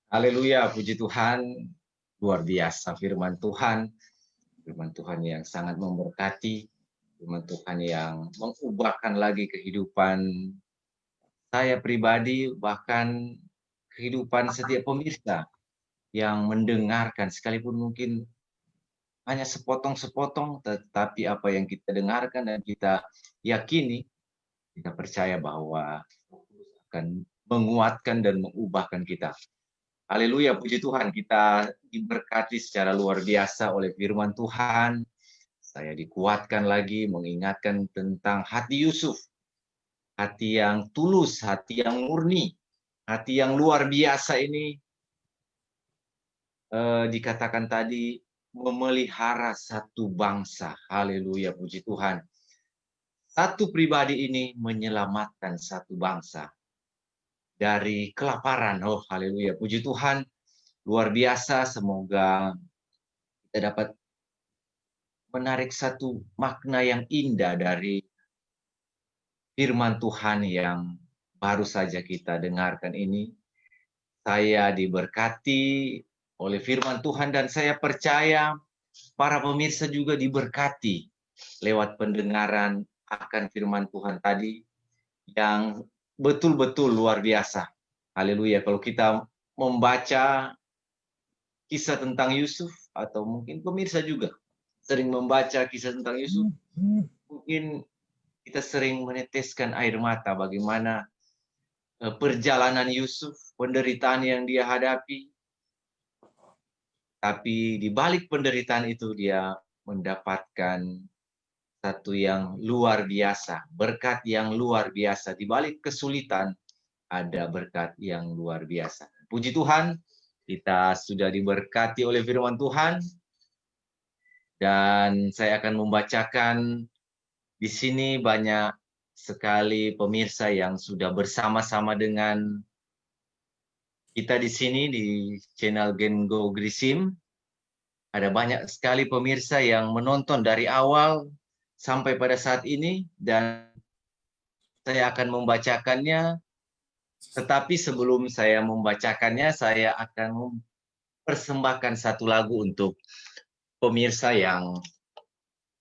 Haleluya, puji Tuhan. Luar biasa firman Tuhan. Firman Tuhan yang sangat memberkati. Firman Tuhan yang mengubahkan lagi kehidupan saya pribadi, bahkan kehidupan setiap pemirsa yang mendengarkan, sekalipun mungkin hanya sepotong-sepotong, tetapi apa yang kita dengarkan dan kita yakini, kita percaya bahwa akan menguatkan dan mengubahkan kita. Haleluya, puji Tuhan, kita diberkati secara luar biasa oleh firman Tuhan. Saya dikuatkan lagi mengingatkan tentang hati Yusuf. Hati yang tulus, hati yang murni, hati yang luar biasa ini dikatakan tadi memelihara satu bangsa. Haleluya, puji Tuhan. Satu pribadi ini menyelamatkan satu bangsa dari kelaparan. Oh, haleluya, puji Tuhan. Luar biasa, semoga kita dapat menarik satu makna yang indah dari firman Tuhan yang baru saja kita dengarkan ini. Saya diberkati oleh firman Tuhan dan saya percaya para pemirsa juga diberkati lewat pendengaran akan firman Tuhan tadi yang betul-betul luar biasa. Haleluya. Kalau kita membaca kisah tentang Yusuf, atau mungkin pemirsa juga sering membaca kisah tentang Yusuf, mungkin kita sering meneteskan air mata bagaimana perjalanan Yusuf, penderitaan yang dia hadapi. Tapi di balik penderitaan itu dia mendapatkan satu yang luar biasa, berkat yang luar biasa. Di balik kesulitan ada berkat yang luar biasa. Puji Tuhan, kita sudah diberkati oleh firman Tuhan. Dan saya akan membacakan di sini banyak sekali pemirsa yang sudah bersama-sama dengan kita di sini di channel Gengo Grisim. Ada banyak sekali pemirsa yang menonton dari awal sampai pada saat ini, dan saya akan membacakannya. Tetapi sebelum saya membacakannya, saya akan mempersembahkan satu lagu untuk pemirsa yang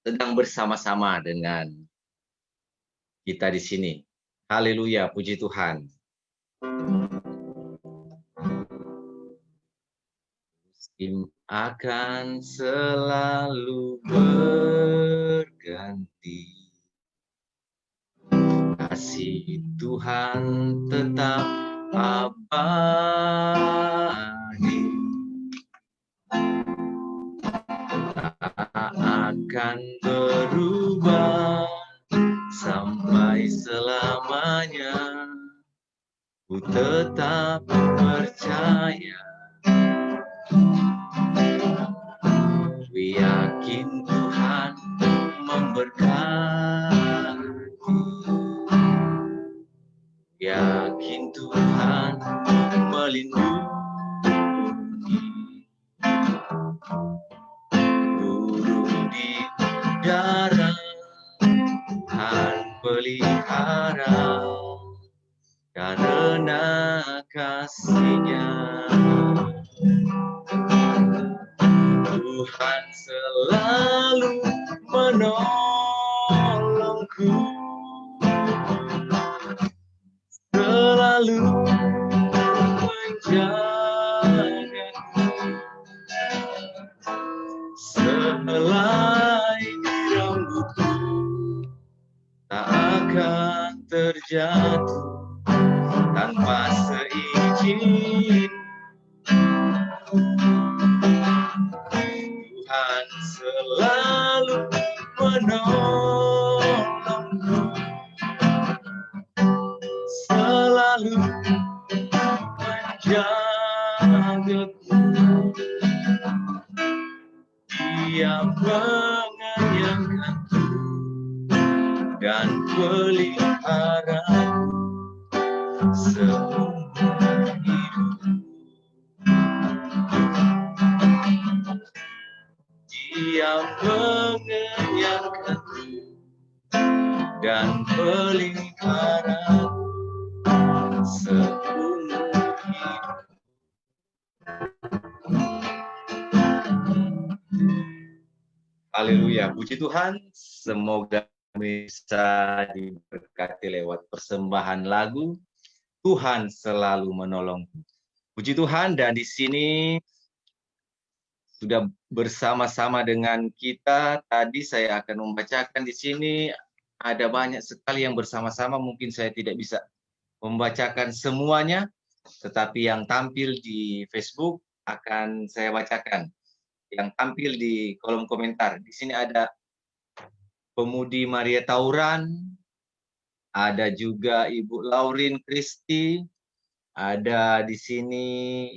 sedang bersama-sama dengan kita di sini. Haleluya, puji Tuhan. Musim akan selalu berganti, kasih Tuhan tetap abadi, tak akan berubah sampai selamanya. Ku tetap percaya, ku yakin Tuhan pelihara karena kasih-Nya. Tuhan selalu menolongku, selalu menjagaku. Sehelai rambutku tak akan terjatuh tanpa seizin. Tuhan selalu menolongku, selalu menjagaku. Dia mengenyangkanku dan pelihara seumur hidup. Dia mengenyangkanku dan pelihara seumur hidup. Haleluya, puji Tuhan. Semoga bisa diberkati lewat persembahan lagu. Tuhan selalu menolongku. Puji Tuhan, dan di sini sudah bersama-sama dengan kita. Tadi saya akan membacakan di sini ada banyak sekali yang bersama-sama. Mungkin saya tidak bisa membacakan semuanya, tetapi yang tampil di Facebook akan saya bacakan. Yang tampil di kolom komentar. Di sini ada Pemudi Maria Tauran, ada juga Ibu Laurin Kristi, ada di sini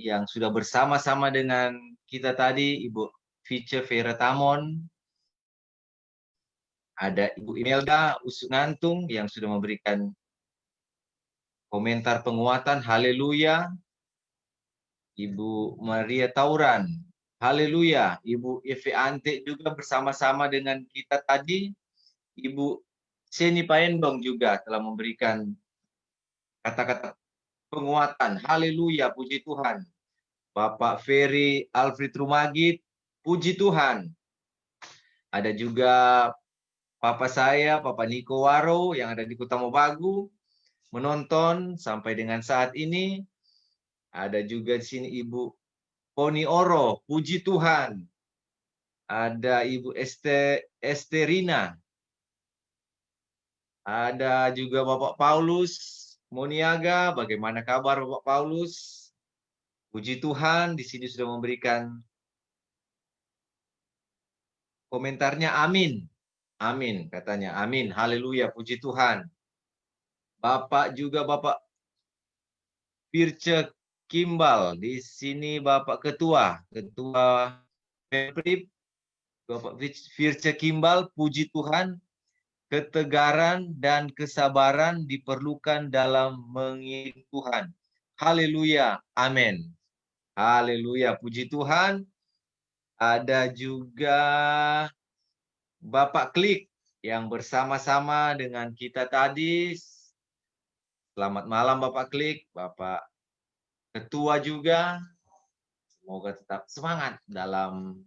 yang sudah bersama-sama dengan kita tadi, Ibu Vice Vera Tamon, ada Ibu Imelda Usungantung yang sudah memberikan komentar penguatan, haleluya. Ibu Maria Tauran, haleluya. Ibu Eve Ante juga bersama-sama dengan kita tadi. Ibu Seni Paendong juga telah memberikan kata-kata penguatan. Haleluya, puji Tuhan. Bapak Ferry Alfred Rumagit, puji Tuhan. Ada juga Papa saya, Papa Niko Waro yang ada di Kota Mobagu menonton sampai dengan saat ini. Ada juga di sini Ibu Poni Oro, puji Tuhan. Ada Ibu Esterina. Ada juga Bapak Paulus Moniaga, bagaimana kabar Bapak Paulus? Puji Tuhan, di sini sudah memberikan komentarnya, amin. Amin, katanya, amin, haleluya, puji Tuhan. Bapak juga Bapak Firce Kimbal, di sini Bapak Ketua Peprip, Bapak Firce Kimbal, puji Tuhan. Ketegaran dan kesabaran diperlukan dalam mengikuti Tuhan. Haleluya, amin. Haleluya, puji Tuhan. Ada juga Bapak Klik yang bersama-sama dengan kita tadi. Selamat malam Bapak Klik, Bapak Ketua juga. Semoga tetap semangat dalam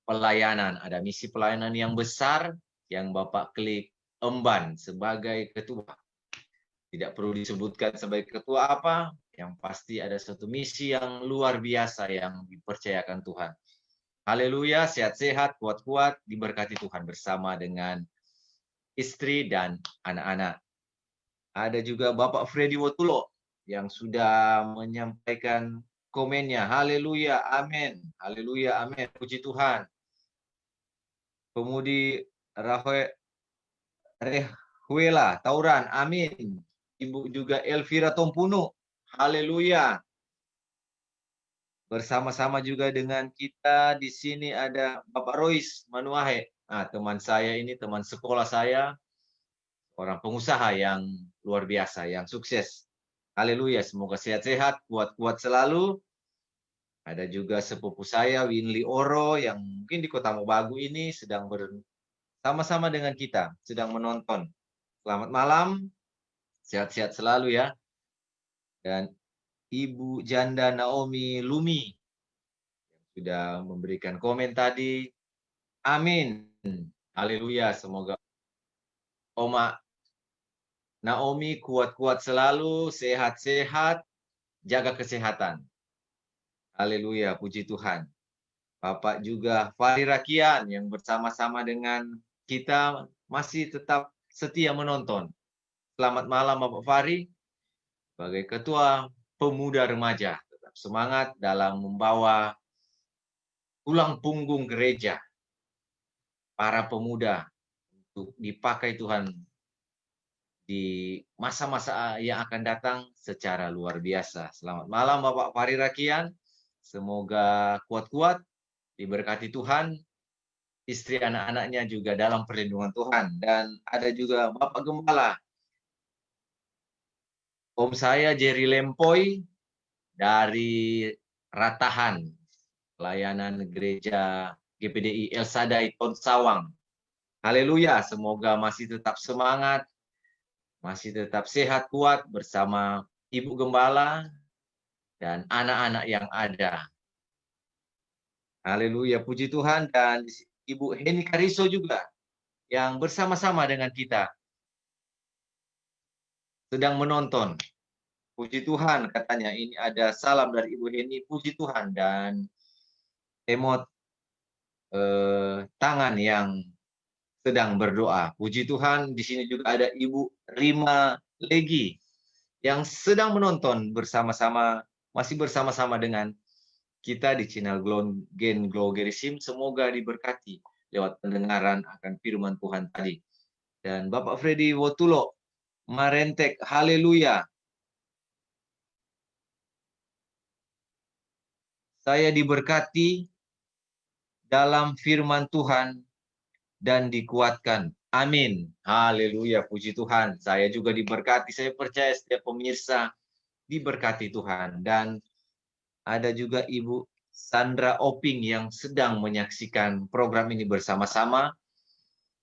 pelayanan. Ada misi pelayanan yang besar yang Bapak Klik emban sebagai ketua. Tidak perlu disebutkan sebagai ketua apa, yang pasti ada satu misi yang luar biasa yang dipercayakan Tuhan. Haleluya, sehat-sehat, kuat-kuat, diberkati Tuhan bersama dengan istri dan anak-anak. Ada juga Bapak Freddy Wotulo yang sudah menyampaikan komennya. Haleluya, amin. Haleluya, amin. Puji Tuhan. Pemudi Rehuela Tauran, amin. Ibu juga Elvira Tompuno, haleluya. Bersama-sama juga dengan kita di sini ada Bapak Royce Manuahe. Nah, teman saya ini, teman sekolah saya, orang pengusaha yang luar biasa, yang sukses. Haleluya, semoga sehat-sehat, kuat-kuat selalu. Ada juga sepupu saya, Winly Oro, yang mungkin di Kota Mobagu ini sedang bersama-sama dengan kita, sedang menonton. Selamat malam, sehat-sehat selalu ya. Dan Ibu Janda Naomi Lumi sudah memberikan komen tadi. Amin. Haleluya. Semoga Oma Naomi kuat-kuat selalu, sehat-sehat, jaga kesehatan. Haleluya, puji Tuhan. Bapak juga Fahri Rakian yang bersama-sama dengan kita masih tetap setia menonton. Selamat malam Bapak Fahri, sebagai Ketua Pemuda Remaja. Tetap semangat dalam membawa tulang punggung gereja, para pemuda, untuk dipakai Tuhan di masa-masa yang akan datang secara luar biasa. Selamat malam Bapak Fahri Rakian. Semoga kuat-kuat, diberkati Tuhan, istri anak-anaknya juga dalam perlindungan Tuhan. Dan ada juga Bapak Gembala, Om saya Jerry Lempoy dari Ratahan, pelayanan gereja GPDI El Sadai Tonsawang. Haleluya, semoga masih tetap semangat, masih tetap sehat kuat bersama Ibu Gembala dan anak-anak yang ada. Haleluya, puji Tuhan. Dan Ibu Heni Kariso juga yang bersama-sama dengan kita sedang menonton. Puji Tuhan, katanya ini ada salam dari Ibu Heni, puji Tuhan, dan emot tangan yang sedang berdoa. Puji Tuhan, di sini juga ada Ibu Rima Legi yang sedang menonton bersama-sama, masih bersama-sama dengan kita di channel Gen Glogerism. Semoga diberkati lewat pendengaran akan firman Tuhan tadi. Dan Bapak Freddy Wotulo, Marentek, haleluya. Saya diberkati dalam firman Tuhan dan dikuatkan. Amin. Haleluya, puji Tuhan. Saya juga diberkati. Saya percaya setiap pemirsa diberkati Tuhan. Dan ada juga Ibu Sandra Oping yang sedang menyaksikan program ini bersama-sama.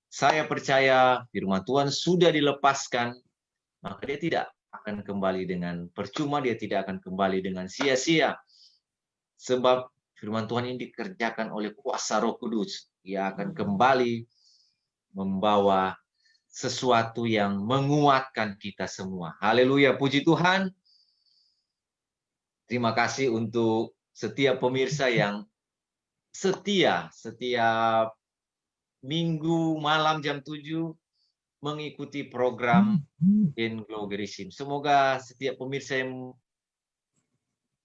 Saya percaya firman Tuhan sudah dilepaskan, maka dia tidak akan kembali dengan percuma, dia tidak akan kembali dengan sia-sia. Sebab firman Tuhan ini dikerjakan oleh kuasa Roh Kudus. Dia akan kembali membawa sesuatu yang menguatkan kita semua. Haleluya, puji Tuhan. Terima kasih untuk setiap pemirsa yang setia setiap minggu malam jam 7 mengikuti program Gen Glogerism. Semoga setiap pemirsa yang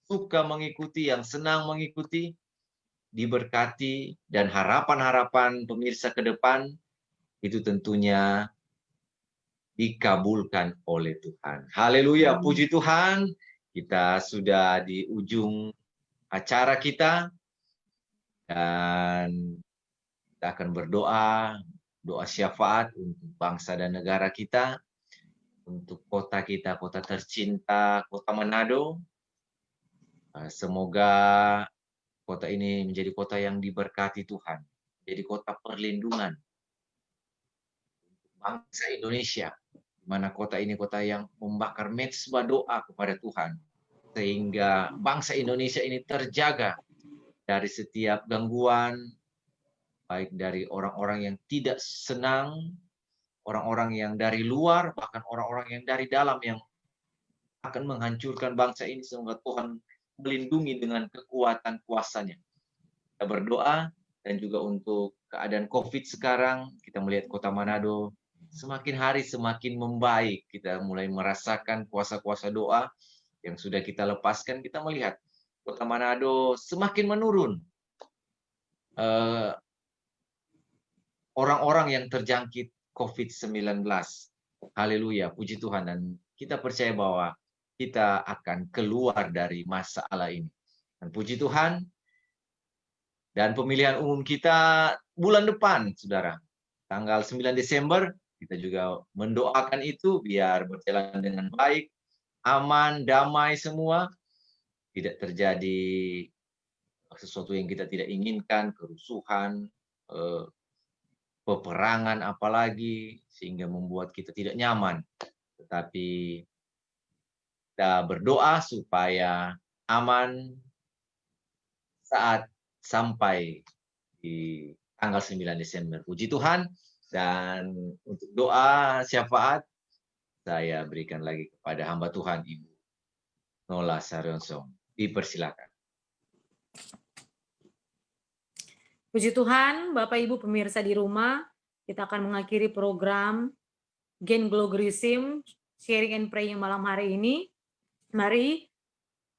suka mengikuti, yang senang mengikuti, diberkati, dan harapan-harapan pemirsa ke depan itu tentunya dikabulkan oleh Tuhan. Haleluya, puji Tuhan. Kita sudah di ujung acara kita dan kita akan berdoa, doa syafaat untuk bangsa dan negara kita, untuk kota kita, kota tercinta, kota Manado. Semoga kota ini menjadi kota yang diberkati Tuhan, jadi kota perlindungan bangsa Indonesia, di mana kota ini kota yang membakar mezbah doa kepada Tuhan, sehingga bangsa Indonesia ini terjaga dari setiap gangguan, baik dari orang-orang yang tidak senang, orang-orang yang dari luar, bahkan orang-orang yang dari dalam yang akan menghancurkan bangsa ini. Semoga Tuhan melindungi dengan kekuatan kuasa-Nya. Kita berdoa, dan juga untuk keadaan COVID sekarang, kita melihat kota Manado semakin hari semakin membaik. Kita mulai merasakan kuasa-kuasa doa yang sudah kita lepaskan. Kita melihat kota Manado semakin menurun. Orang-orang yang terjangkit COVID-19. Haleluya, puji Tuhan. Dan kita percaya bahwa kita akan keluar dari masalah ini. Dan puji Tuhan. Dan pemilihan umum kita bulan depan, saudara. Tanggal 9 Desember, kita juga mendoakan itu biar berjalan dengan baik, aman, damai semua. Tidak terjadi sesuatu yang kita tidak inginkan, kerusuhan, peperangan apalagi, sehingga membuat kita tidak nyaman. Tetapi kita berdoa supaya aman saat sampai di tanggal 9 Desember. Puji Tuhan, dan untuk doa syafaat, saya berikan lagi kepada hamba Tuhan Ibu Nola Saronsong. Dipersilakan. Puji Tuhan, Bapak Ibu pemirsa di rumah, kita akan mengakhiri program Gain Gloryism, Sharing and Praying malam hari ini. Mari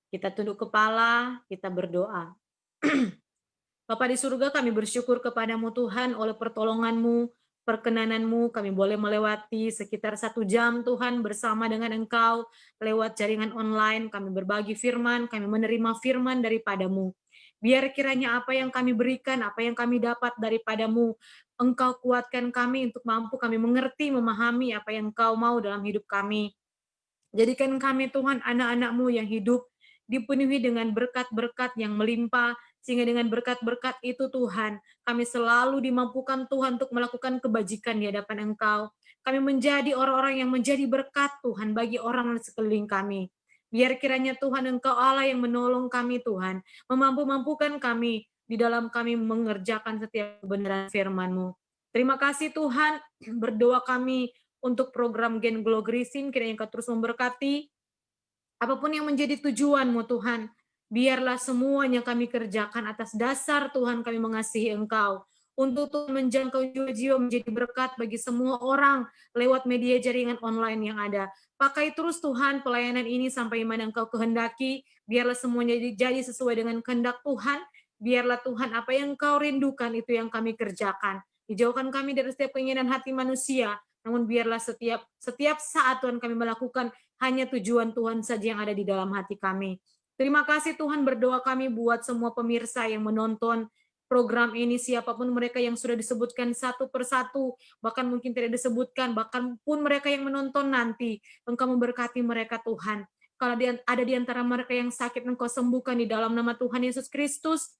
kita tunduk kepala, kita berdoa. Bapa di surga, kami bersyukur kepadamu Tuhan, oleh pertolongan-Mu, perkenanan-Mu, kami boleh melewati sekitar 1 jam Tuhan bersama dengan Engkau, lewat jaringan online, kami berbagi firman, kami menerima firman daripada-Mu. Biar kiranya apa yang kami berikan, apa yang kami dapat daripada-Mu, Engkau kuatkan kami untuk mampu kami mengerti, memahami apa yang Engkau mau dalam hidup kami. Jadikan kami Tuhan anak-anak-Mu yang hidup dipenuhi dengan berkat-berkat yang melimpah, sehingga dengan berkat-berkat itu Tuhan, kami selalu dimampukan Tuhan untuk melakukan kebajikan di hadapan Engkau. Kami menjadi orang-orang yang menjadi berkat Tuhan bagi orang di sekeliling kami. Biar kiranya Tuhan Engkau Allah yang menolong kami Tuhan, memampu-mampukan kami di dalam kami mengerjakan setiap kebenaran firman-Mu. Terima kasih Tuhan, berdoa kami untuk program Gain Gloryism, kiranya Engkau terus memberkati, apapun yang menjadi tujuan-Mu Tuhan, biarlah semuanya kami kerjakan atas dasar Tuhan kami mengasihi Engkau. Untuk Tuhan menjangkau jiwa-jiwa menjadi berkat bagi semua orang lewat media jaringan online yang ada. Pakai terus Tuhan pelayanan ini sampai mana Engkau kehendaki, biarlah semuanya jadi sesuai dengan kehendak Tuhan, biarlah Tuhan apa yang Engkau rindukan itu yang kami kerjakan. Dijauhkan kami dari setiap keinginan hati manusia, namun biarlah setiap saat Tuhan kami melakukan hanya tujuan Tuhan saja yang ada di dalam hati kami. Terima kasih Tuhan, berdoa kami buat semua pemirsa yang menonton program ini, siapapun mereka yang sudah disebutkan satu persatu, bahkan mungkin tidak disebutkan, bahkan pun mereka yang menonton nanti, Engkau memberkati mereka Tuhan. Kalau ada di antara mereka yang sakit, Engkau sembuhkan di dalam nama Tuhan Yesus Kristus.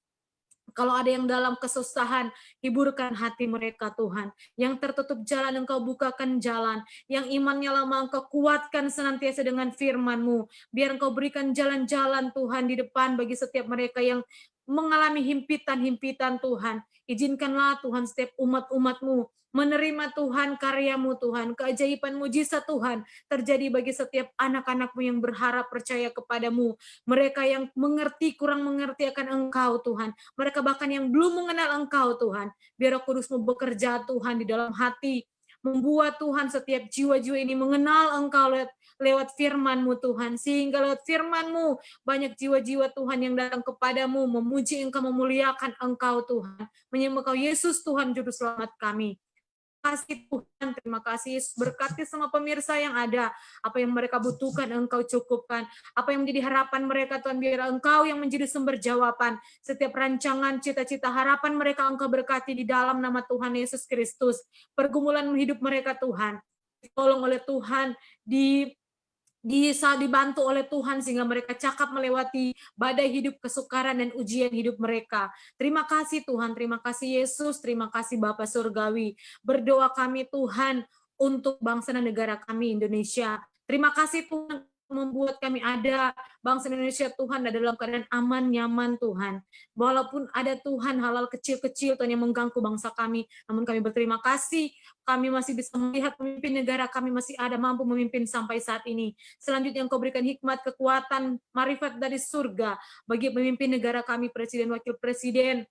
Kalau ada yang dalam kesusahan, hiburkan hati mereka Tuhan. Yang tertutup jalan, Engkau bukakan jalan. Yang imannya lama, Engkau kuatkan senantiasa dengan firman-Mu. Biar Engkau berikan jalan-jalan Tuhan di depan bagi setiap mereka yang mengalami himpitan-himpitan Tuhan. Izinkanlah Tuhan setiap umat-umat-Mu menerima Tuhan karya-Mu Tuhan, keajaiban mujizat Tuhan terjadi bagi setiap anak-anak-Mu yang berharap percaya kepadamu. Mereka yang mengerti, kurang mengerti akan Engkau Tuhan. Mereka bahkan yang belum mengenal Engkau Tuhan. Biar Roh Kudus-Mu bekerja Tuhan di dalam hati, membuat Tuhan setiap jiwa-jiwa ini mengenal Engkau lewat firman-Mu Tuhan, sehingga lewat firman-Mu banyak jiwa-jiwa Tuhan yang datang kepadamu, memuji Engkau, memuliakan Engkau Tuhan, menyembah Engkau Yesus Tuhan Juru Selamat kami. Terima kasih Tuhan, terima kasih Yesus, berkati semua pemirsa yang ada, apa yang mereka butuhkan Engkau cukupkan, apa yang menjadi harapan mereka Tuhan, biar Engkau yang menjadi sumber jawaban, setiap rancangan, cita-cita, harapan mereka Engkau berkati di dalam nama Tuhan Yesus Kristus. Pergumulan hidup mereka Tuhan, ditolong oleh Tuhan, dibantu oleh Tuhan sehingga mereka cakap melewati badai hidup, kesukaran dan ujian hidup mereka. Terima kasih Tuhan, terima kasih Yesus, terima kasih Bapa Surgawi. Berdoa kami Tuhan untuk bangsa dan negara kami Indonesia. Terima kasih Tuhan membuat kami ada, bangsa Indonesia Tuhan ada dalam keadaan aman, nyaman Tuhan. Walaupun ada Tuhan hal-hal kecil-kecil Tuhan yang mengganggu bangsa kami, namun kami berterima kasih kami masih bisa melihat pemimpin negara kami masih ada mampu memimpin sampai saat ini. Selanjutnya Engkau berikan hikmat, kekuatan, marifat dari surga bagi pemimpin negara kami, Presiden, Wakil Presiden,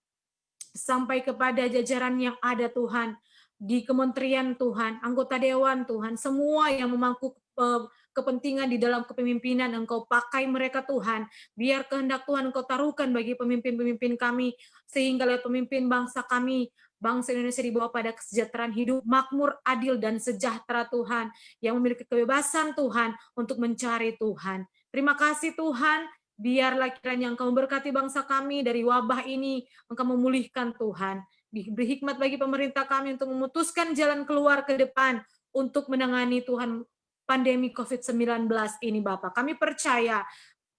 sampai kepada jajaran yang ada Tuhan, di kementerian Tuhan, anggota dewan Tuhan, semua yang memangku kepentingan di dalam kepemimpinan, Engkau pakai mereka Tuhan, biar kehendak Tuhan Engkau taruhkan bagi pemimpin-pemimpin kami, sehingga lewat pemimpin bangsa kami, bangsa Indonesia dibawa pada kesejahteraan hidup, makmur, adil, dan sejahtera Tuhan, yang memiliki kebebasan Tuhan untuk mencari Tuhan. Terima kasih Tuhan, biarlah kiranya Engkau memberkati bangsa kami dari wabah ini, Engkau memulihkan Tuhan. Diberi hikmat bagi pemerintah kami untuk memutuskan jalan keluar ke depan untuk menangani Tuhan pandemi COVID-19 ini Bapak. Kami percaya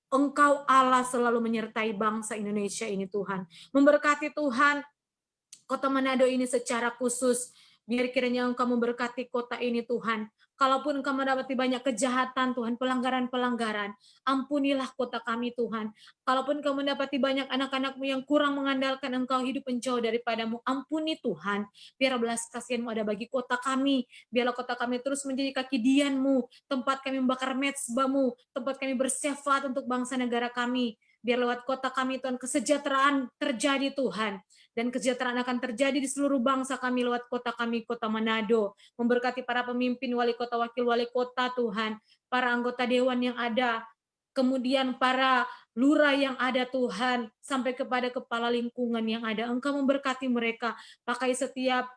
Engkau Allah selalu menyertai bangsa Indonesia ini Tuhan. Memberkati Tuhan Kota Manado ini secara khusus, Biar kiranya Engkau memberkati kota ini Tuhan. Kalaupun Engkau mendapati banyak kejahatan Tuhan, pelanggaran-pelanggaran, ampunilah kota kami Tuhan. Kalaupun Engkau mendapati banyak anak-anak-Mu yang kurang mengandalkan Engkau, hidup menjauh daripadamu, ampuni Tuhan. Biar belas kasihan-Mu ada bagi kota kami. Biarlah kota kami terus menjadi kaki dian-Mu, tempat kami membakar mezbah-Mu, tempat kami bersyafaat untuk bangsa negara kami. Biar lewat kota kami Tuhan kesejahteraan terjadi Tuhan. Dan kesejahteraan akan terjadi di seluruh bangsa kami lewat kota kami, kota Manado. Memberkati para pemimpin, wali kota, wakil wali kota Tuhan. Para anggota dewan yang ada. Kemudian para lurah yang ada Tuhan. Sampai kepada kepala lingkungan yang ada. Engkau memberkati mereka. Pakai setiap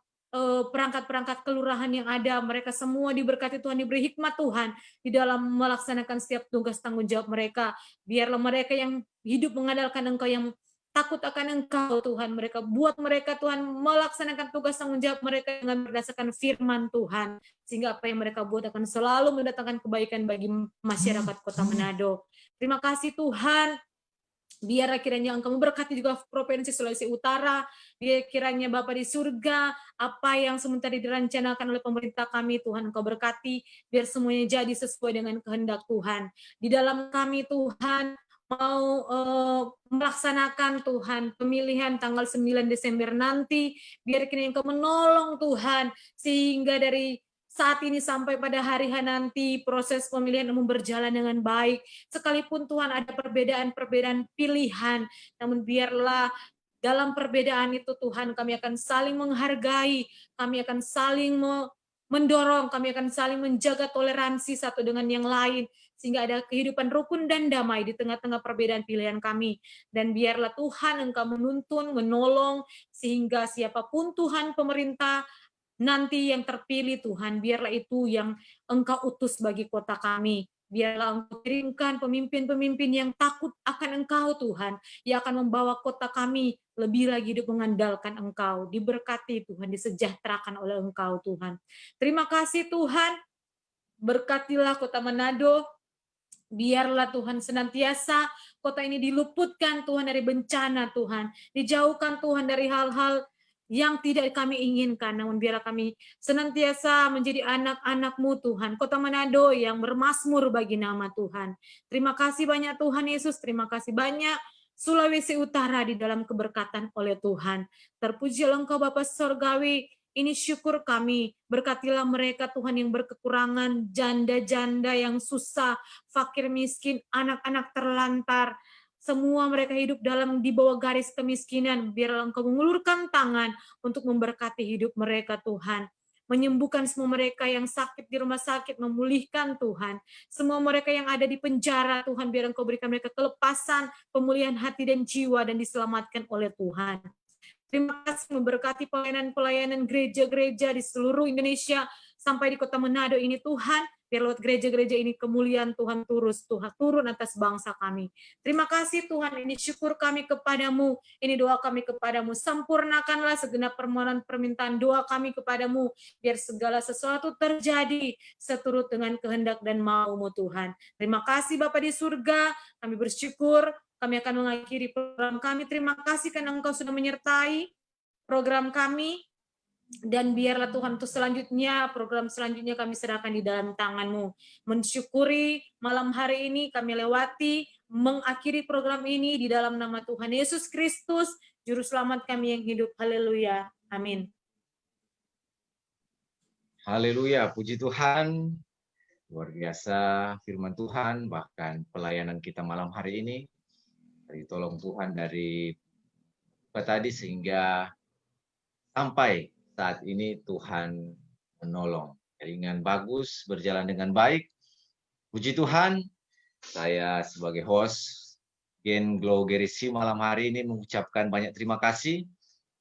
perangkat-perangkat kelurahan yang ada. Mereka semua diberkati Tuhan, diberi hikmat Tuhan. Di dalam melaksanakan setiap tugas tanggung jawab mereka. Biarlah mereka yang hidup mengandalkan Engkau, yang takut akan Engkau Tuhan, mereka buat mereka Tuhan melaksanakan tugas tanggung jawab mereka dengan berdasarkan firman Tuhan, sehingga apa yang mereka buat akan selalu mendatangkan kebaikan bagi masyarakat kota Manado. Terima kasih Tuhan. Biar kiranya Engkau memberkati juga Provinsi Sulawesi Utara. Biar kiranya Bapa di surga, apa yang sementara direncanakan oleh pemerintah kami, Tuhan Engkau berkati. Biar semuanya jadi sesuai dengan kehendak Tuhan. Di dalam kami Tuhan, mau melaksanakan Tuhan pemilihan tanggal 9 Desember nanti, biar kiranya Engkau menolong Tuhan, sehingga dari saat ini sampai pada hari nanti proses pemilihan umum berjalan dengan baik. Sekalipun Tuhan ada perbedaan-perbedaan pilihan, namun biarlah dalam perbedaan itu Tuhan kami akan saling menghargai, kami akan saling mendorong, kami akan saling menjaga toleransi satu dengan yang lain, sehingga ada kehidupan rukun dan damai di tengah-tengah perbedaan pilihan kami. Dan biarlah Tuhan Engkau menuntun, menolong, sehingga siapapun Tuhan pemerintah nanti yang terpilih Tuhan, biarlah itu yang Engkau utus bagi kota kami. Biarlah Engkau kirimkan pemimpin-pemimpin yang takut akan Engkau Tuhan, yang akan membawa kota kami lebih lagi hidup mengandalkan Engkau. Diberkati Tuhan, disejahterakan oleh Engkau Tuhan. Terima kasih Tuhan, berkatilah kota Manado. Biarlah Tuhan senantiasa kota ini diluputkan Tuhan dari bencana Tuhan. Dijauhkan Tuhan dari hal-hal yang tidak kami inginkan. Namun biarlah kami senantiasa menjadi anak-anak-Mu Tuhan. Kota Manado yang bermasmur bagi nama Tuhan. Terima kasih banyak Tuhan Yesus. Terima kasih banyak Sulawesi Utara di dalam keberkatan oleh Tuhan. Terpujilah Engkau Bapa Sorgawi. Ini syukur kami. Berkatilah mereka Tuhan yang berkekurangan, janda-janda yang susah, fakir miskin, anak-anak terlantar. Semua mereka hidup di bawah garis kemiskinan. Biarlah Engkau mengulurkan tangan untuk memberkati hidup mereka Tuhan. Menyembuhkan semua mereka yang sakit di rumah sakit, memulihkan Tuhan. Semua mereka yang ada di penjara Tuhan, biar Engkau berikan mereka kelepasan, pemulihan hati dan jiwa, dan diselamatkan oleh Tuhan. Terima kasih memberkati pelayanan-pelayanan gereja-gereja di seluruh Indonesia sampai di kota Manado ini Tuhan. Biar lewat gereja-gereja ini kemuliaan Tuhan turun atas bangsa kami. Terima kasih Tuhan, ini syukur kami kepadamu, ini doa kami kepadamu. Sempurnakanlah segenap permohonan permintaan doa kami kepadamu, biar segala sesuatu terjadi seturut dengan kehendak dan mau-Mu Tuhan. Terima kasih Bapa di surga, kami bersyukur. Kami akan mengakhiri program kami. Terima kasih karena Engkau sudah menyertai program kami. Dan biarlah Tuhan untuk selanjutnya, program selanjutnya kami serahkan di dalam tangan-Mu. Mensyukuri malam hari ini kami lewati, mengakhiri program ini di dalam nama Tuhan Yesus Kristus, Juru Selamat kami yang hidup. Haleluya. Amin. Haleluya, puji Tuhan. Luar biasa firman Tuhan, bahkan pelayanan kita malam hari ini. Tolong Tuhan dari tadi sehingga sampai saat ini Tuhan menolong. Jaringan bagus, berjalan dengan baik. Puji Tuhan, saya sebagai host Gen Glow Gerisi malam hari ini mengucapkan banyak terima kasih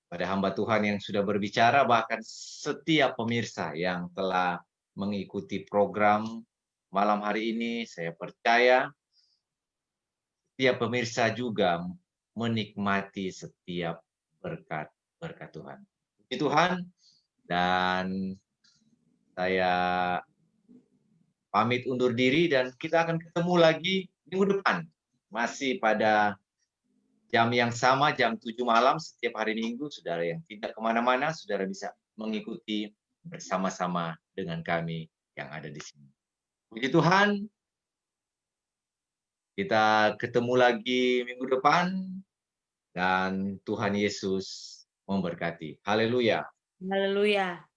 pada hamba Tuhan yang sudah berbicara, bahkan setiap pemirsa yang telah mengikuti program malam hari ini. Saya percaya setiap pemirsa juga menikmati setiap berkat Tuhan. Puji Tuhan, dan saya pamit undur diri dan kita akan ketemu lagi minggu depan. Masih pada jam yang sama, jam 7 malam setiap hari Minggu. Saudara yang tidak kemana-mana, saudara bisa mengikuti bersama-sama dengan kami yang ada di sini. Puji Tuhan, kita ketemu lagi minggu depan dan Tuhan Yesus memberkati. Haleluya. Haleluya.